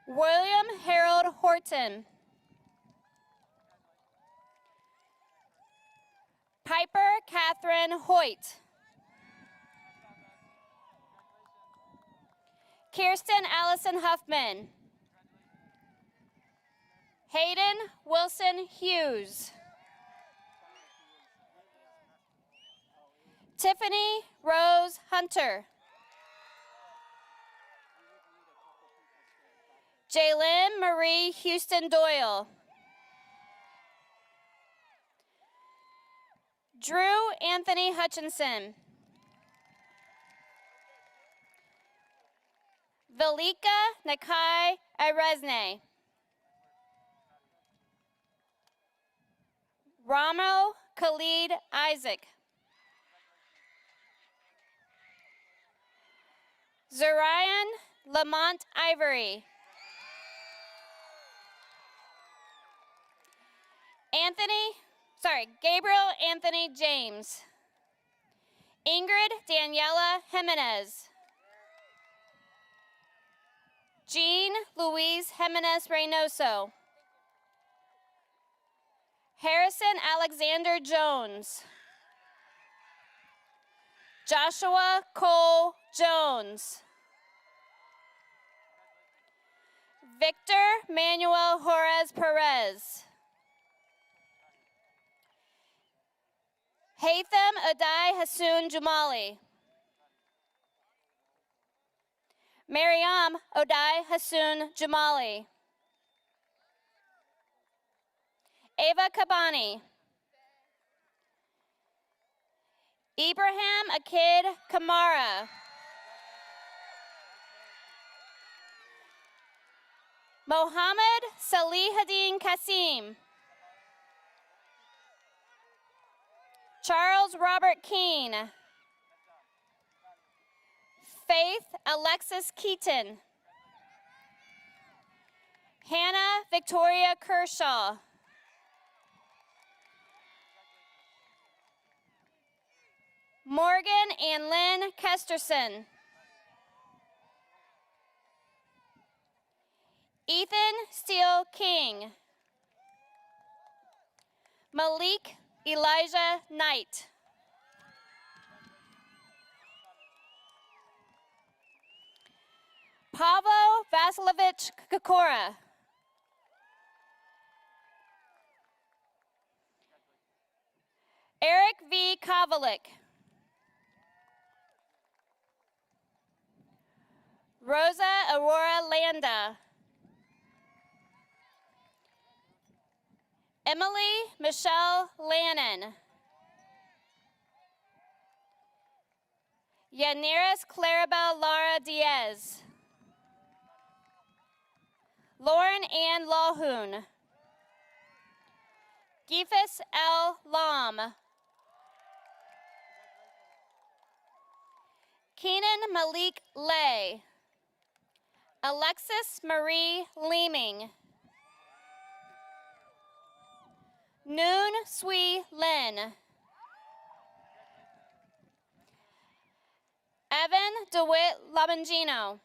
William Harold Horton. Piper Catherine Hoyt. Kirsten Allison Huffman. Hayden Wilson Hughes. Tiffany Rose Hunter. Jaylyn Marie Houston Doyle. Drew Anthony Hutchinson. Velika Nakai Iresne. Ramo Khalid Isaac. Zarian Lamont Ivory. Gabriel Anthony James. Ingrid Daniela Jimenez. Jean Louise Jimenez Reynoso. Harrison Alexander Jones. Joshua Cole Jones. Victor Manuel Jorez Perez. Haitham Adai Hassoun Jumali. Mariam Odai Hassoun Jamali. Ava Kabani. Ibrahim Akid Kamara. Mohammed Salihadin Kasim. Charles Robert Keene. Faith Alexis Keaton. Hannah Victoria Kershaw. Morgan and Lynn Kesterson. Ethan Steele King. Malik Elijah Knight. Pavlo Vasilovich Kokora. Eric V. Kovalik. Rosa Aurora Landa. Emily Michelle Lannon. Yaniris Clarabelle Lara Diaz. Lauren Ann Lahoon. Gifis L. Lam. Keenan Malik Lay. Alexis Marie Leeming. Noon Sui Lin. Evan DeWitt Labangino.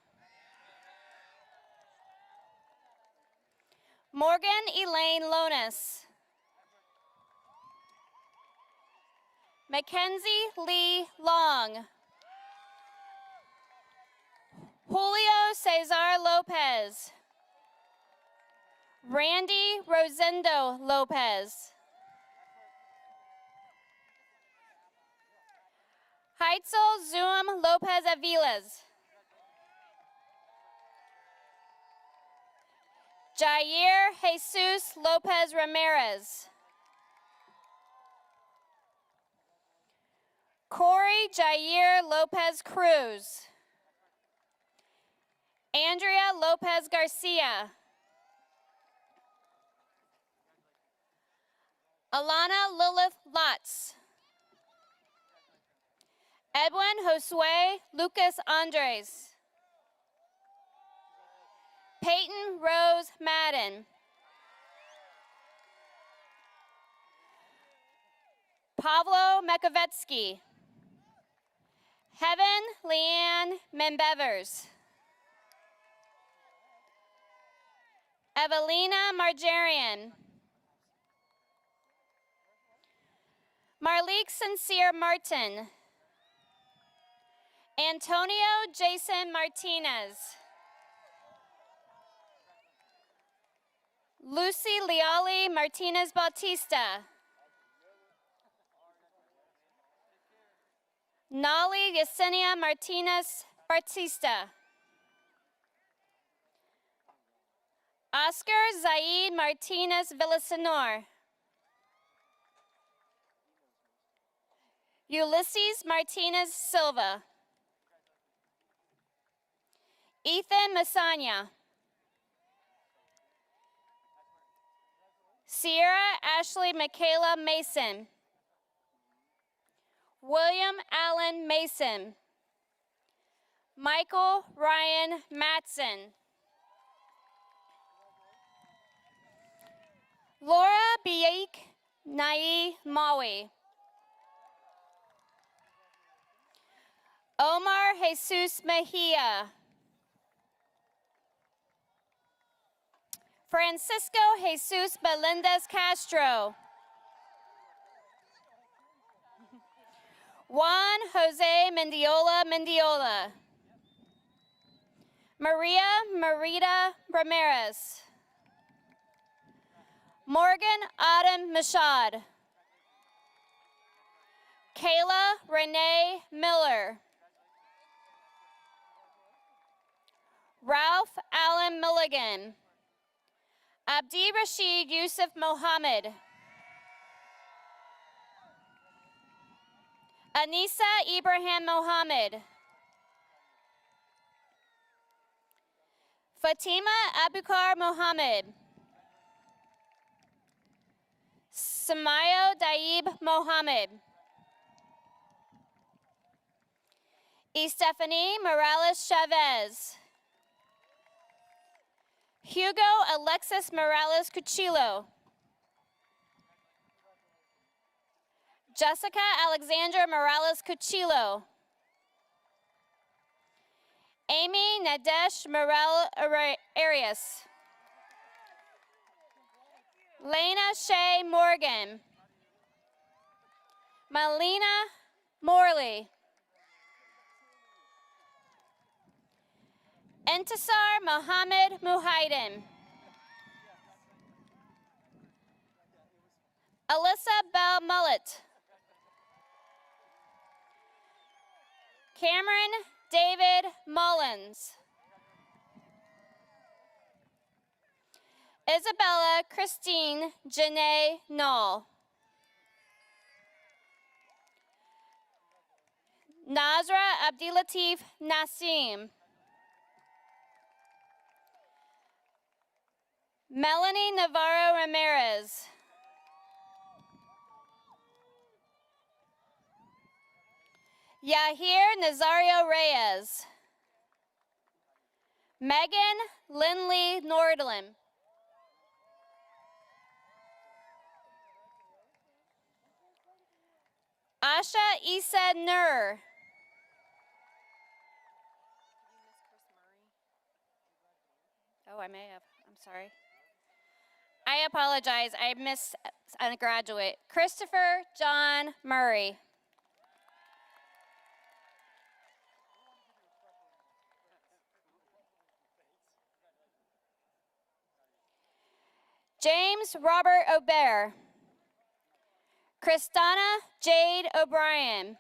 Morgan Elaine Lonis. Mackenzie Lee Long. Julio Cesar Lopez. Randy Rosendo Lopez. Heitzel Zoom Lopez Aviles. Jair Jesus Lopez Ramirez. Corey Jair Lopez Cruz. Andrea Lopez Garcia. Alana Lilith Lotz. Edwin Josue Lucas Andres. Peyton Rose Madden. Pavlo Mekovetsky. Heaven Leanne Membevers. Evelina Margerian. Marlique Sincere Martin. Antonio Jason Martinez. Lucy Leali Martinez Bautista. Nali Yesenia Martinez Bautista. Oscar Zaid Martinez Villasenor. Ulysses Martinez Silva. Ethan Masanya. Sierra Ashley Michaela Mason. William Allen Mason. Michael Ryan Matson. Laura Biek Nai Maui. Omar Jesus Mejia. Francisco Jesus Melendez Castro. Juan Jose Mendiola Mendiola. Maria Marita Ramirez. Morgan Autumn Mashad. Kayla Renee Miller. Ralph Allen Milligan. Abdi Rashid Yusuf Mohammed. Anissa Ibrahim Mohammed. Fatima Abukar Mohammed. Samayo Daib Mohammed. Stephanie Morales Chavez. Hugo Alexis Morales Cuchillo. Jessica Alexandra Morales Cuchillo. Amy Nadesh Morales Arias. Lena Shea Morgan. Melina Morley. Entisar Mohammed Muhaydin. Alyssa Bell Mullet. Cameron David Mullins. Isabella Christine Janae Knoll. Nazra Abdilatif Nassim. Melanie Navarro Ramirez. Yahir Nazario Reyes. Megan Lindley Nordlin. Asha Isa Nur. Oh, I may have. I'm sorry. I apologize. I missed a graduate. Christopher John Murray. James Robert Aubert. Kristana Jade O'Brien.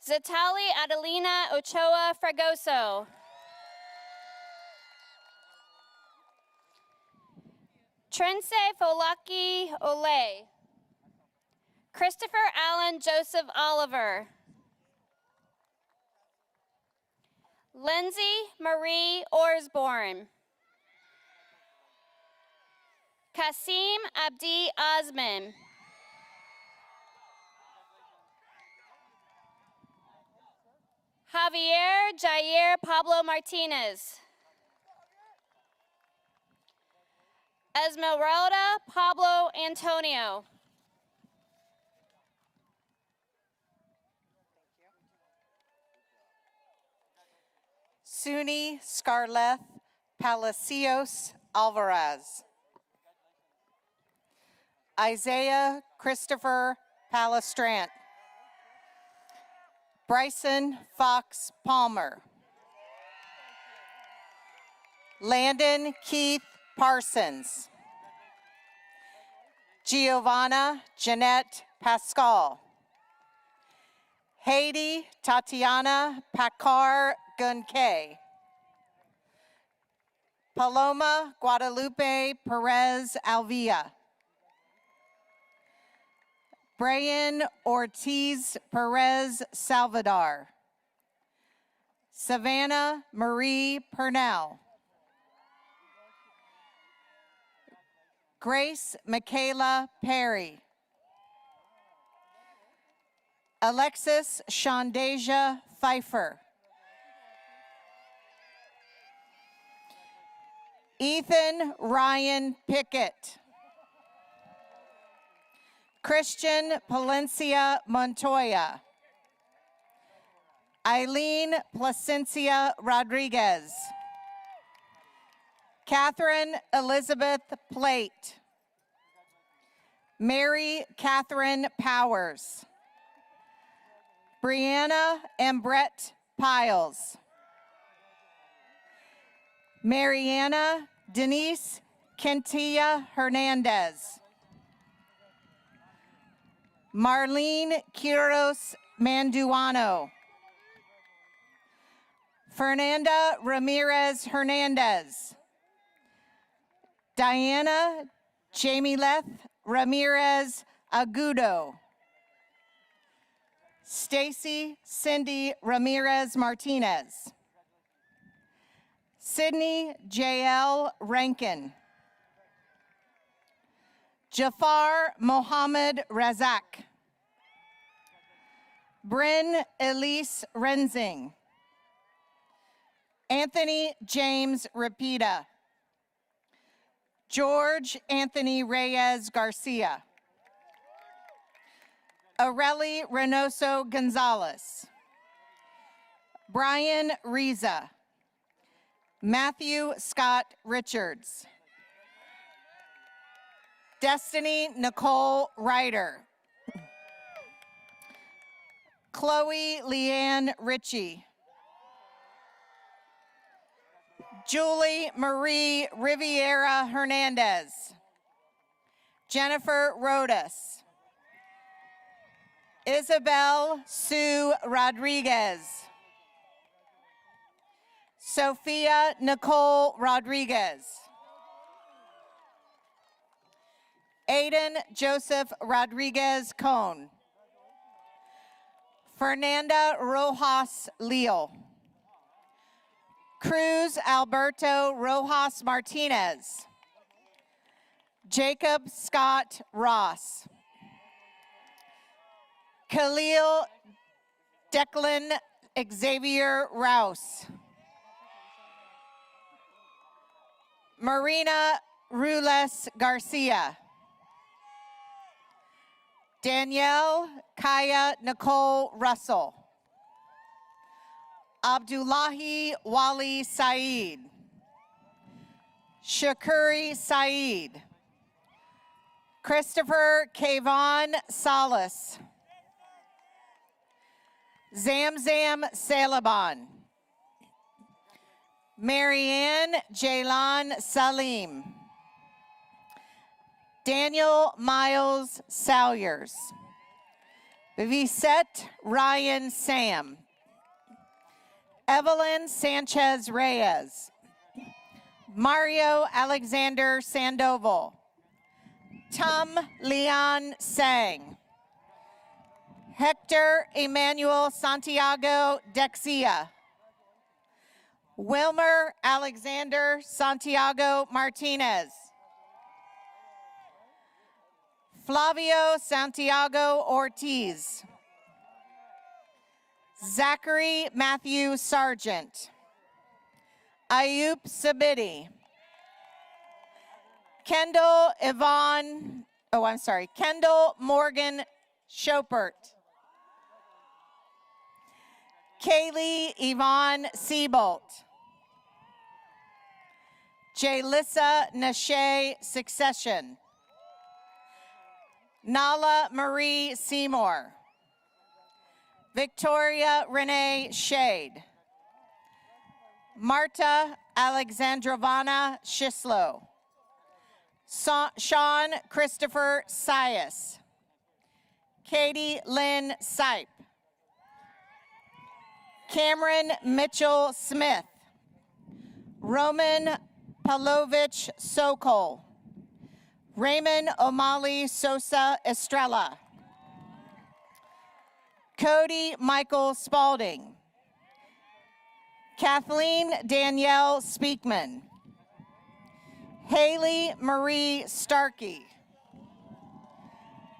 Zatali Adelina Ochoa Fragoso. Trince Folaki Ole. Christopher Allen Joseph Oliver. Lindsay Marie Orsborn. Kasim Abdi Osman. Javier Jair Pablo Martinez. Esmeralda Pablo Antonio. Suni Scarlett Palacios Alvarez. Isaiah Christopher Palestrant. Bryson Fox Palmer. Landon Keith Parsons. Giovanna Jeanette Pascal. Haiti Tatiana Pacar Gunke. Paloma Guadalupe Perez Alvia. Brian Ortiz Perez Salvador. Savannah Marie Purnell. Grace Michaela Perry. Alexis Shondasia Pfeiffer. Ethan Ryan Pickett. Christian Palencia Montoya. Eileen Placencia Rodriguez. Catherine Elizabeth Plate. Mary Catherine Powers. Brianna and Brett Piles. Mariana Denise Quintilla Hernandez. Marlene Quiros Manduano. Fernanda Ramirez Hernandez. Diana Jamileth Ramirez Agudo. Stacy Cindy Ramirez Martinez. Sydney J.L. Rankin. Jafar Mohammed Razak. Bryn Elise Renzing. Anthony James Rapida. George Anthony Reyes Garcia. Areli Reynoso Gonzalez. Brian Riza. Matthew Scott Richards. Destiny Nicole Ryder. Chloe Leanne Ritchie. Julie Marie Riviera Hernandez. Jennifer Rodas. Isabel Sue Rodriguez. Sophia Nicole Rodriguez. Aiden Joseph Rodriguez Cone. Fernanda Rojas Leal. Cruz Alberto Rojas Martinez. Jacob Scott Ross. Khalil Declan Xavier Rouse. Marina Rules Garcia. Danielle Kaya Nicole Russell. Abdullahi Wali Saeed. Shakuri Saeed. Christopher Kayvon Salas. Zamzam Salaban. Marianne Jalan Salim. Daniel Miles Salyers. Visette Ryan Sam. Evelyn Sanchez Reyes. Mario Alexander Sandoval. Tum Leon Sang. Hector Emmanuel Santiago Dexia. Wilmer Alexander Santiago Martinez. Flavio Santiago Ortiz. Zachary Matthew Sargent. Ayub Sabiti. Kendall Morgan Chopert. Kaylee Yvonne Siebolt. Jalissa Nashe Succession. Nala Marie Seymour. Victoria Renee Shade. Marta Alexandrovana Shislow. Sean Christopher Sias. Katie Lynn Sipe. Cameron Mitchell Smith. Roman Palovich Sokol. Raymond O'Malley Sosa Estrella. Cody Michael Spalding. Kathleen Danielle Speakman. Haley Marie Starkey.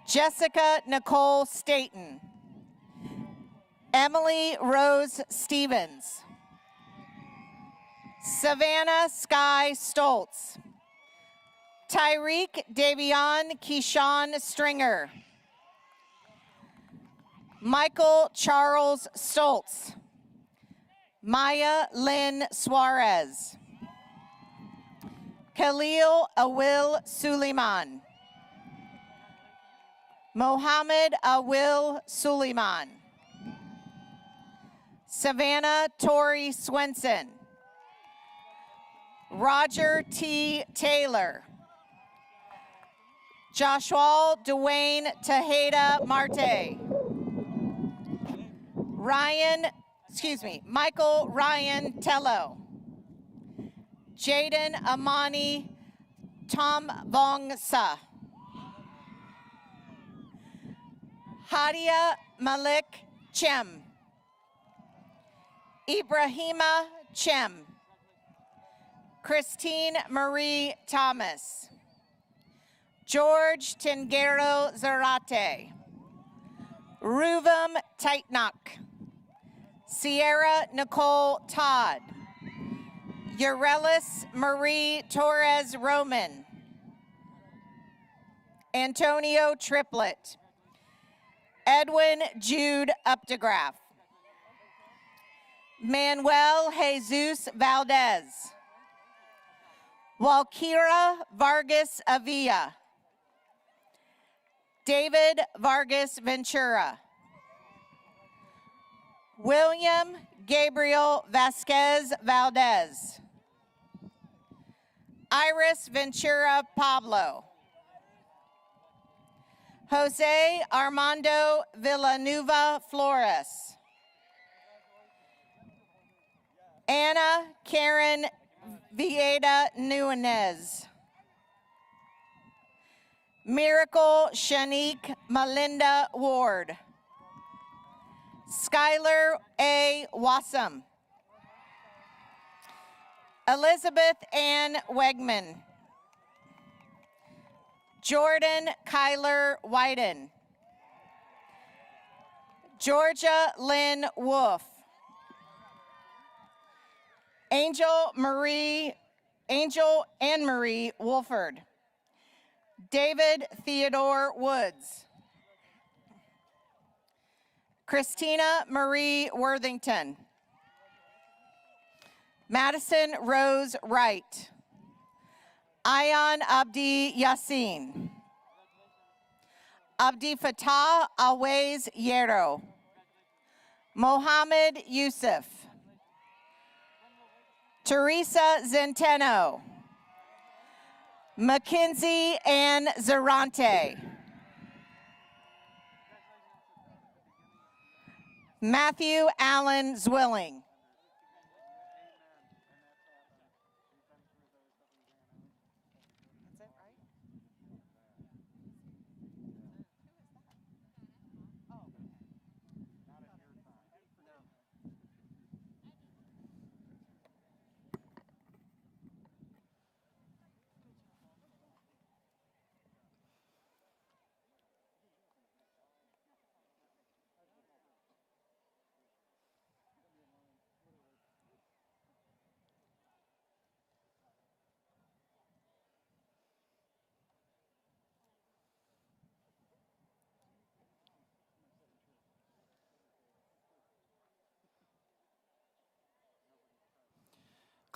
Jessica Nicole Staten. Emily Rose Stevens. Savannah Sky Stoltz. Tyreek Davion Keyshawn Stringer. Michael Charles Stoltz. Maya Lynn Suarez. Khalil Awil Suleiman. Mohammed Awil Suleiman. Savannah Tori Swenson. Roger T. Taylor. Joshua Dwayne Tejeda Marte. Michael Ryan Tello. Jaden Amani Tom Vongsa. Hadia Malik Chem. Ibrahima Chem. Christine Marie Thomas. George Tengero Zarate. Ruvam Taitnak. Sierra Nicole Todd. Urelis Marie Torres Roman. Antonio Triplet. Edwin Jude Updegraff. Manuel Jesus Valdez. Walkira Vargas Avila. David Vargas Ventura. William Gabriel Vasquez Valdez. Iris Ventura Pablo. Jose Armando Villanueva Flores. Anna Karen Vieda Nunes. Miracle Shanique Melinda Ward. Skylar A. Wassam. Elizabeth Ann Wegman. Jordan Kyler Wyden. Georgia Lynn Wolf. Angel Anne Marie Wolford. David Theodore Woods. Christina Marie Worthington. Madison Rose Wright. Ayan Abdi Yassin. Abdi Fatah Always Yero. Mohammed Yusuf. Teresa Zenteno. Mackenzie Ann Zarante. Matthew Allen Zwilling.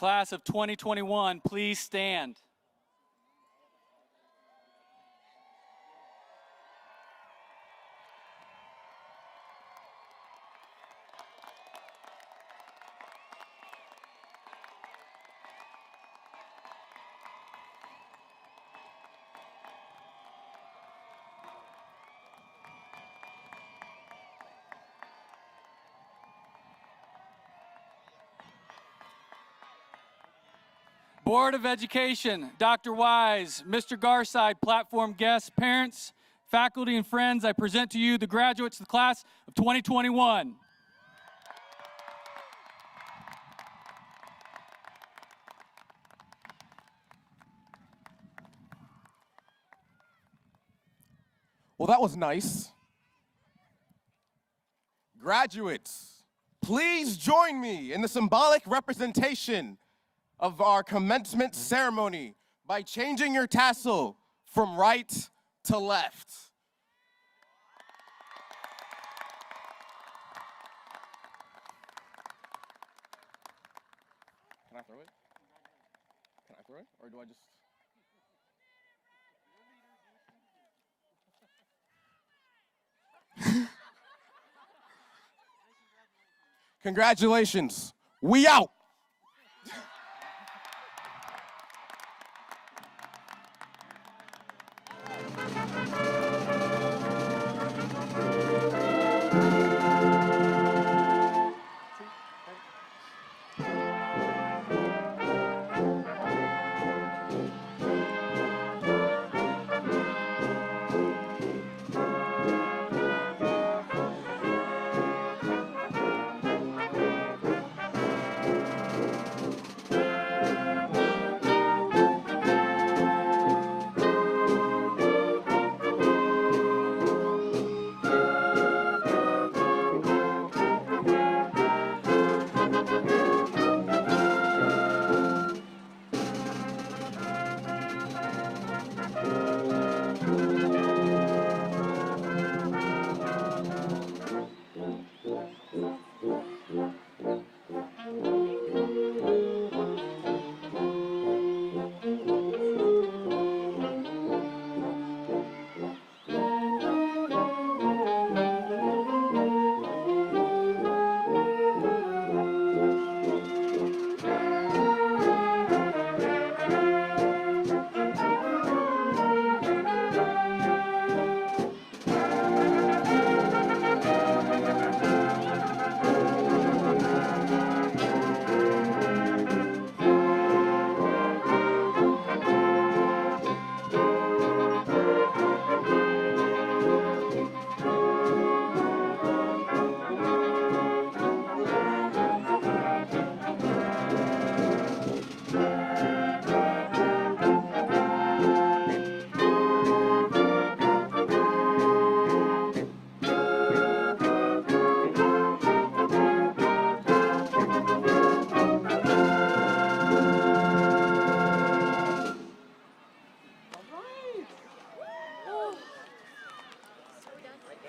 Class of 2021, please stand. Board of Education, Dr. Wise, Mr. Garside, platform guests, parents, faculty, and friends, I present to you the graduates of the class of 2021. Well, that was nice. Graduates, please join me in the symbolic representation of our commencement ceremony by changing your tassel from right to left. Can I throw it? Can I throw it? Or do I just... Congratulations. We out.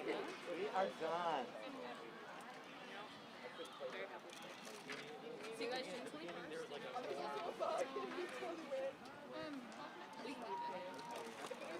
We are done. See you guys June 21st.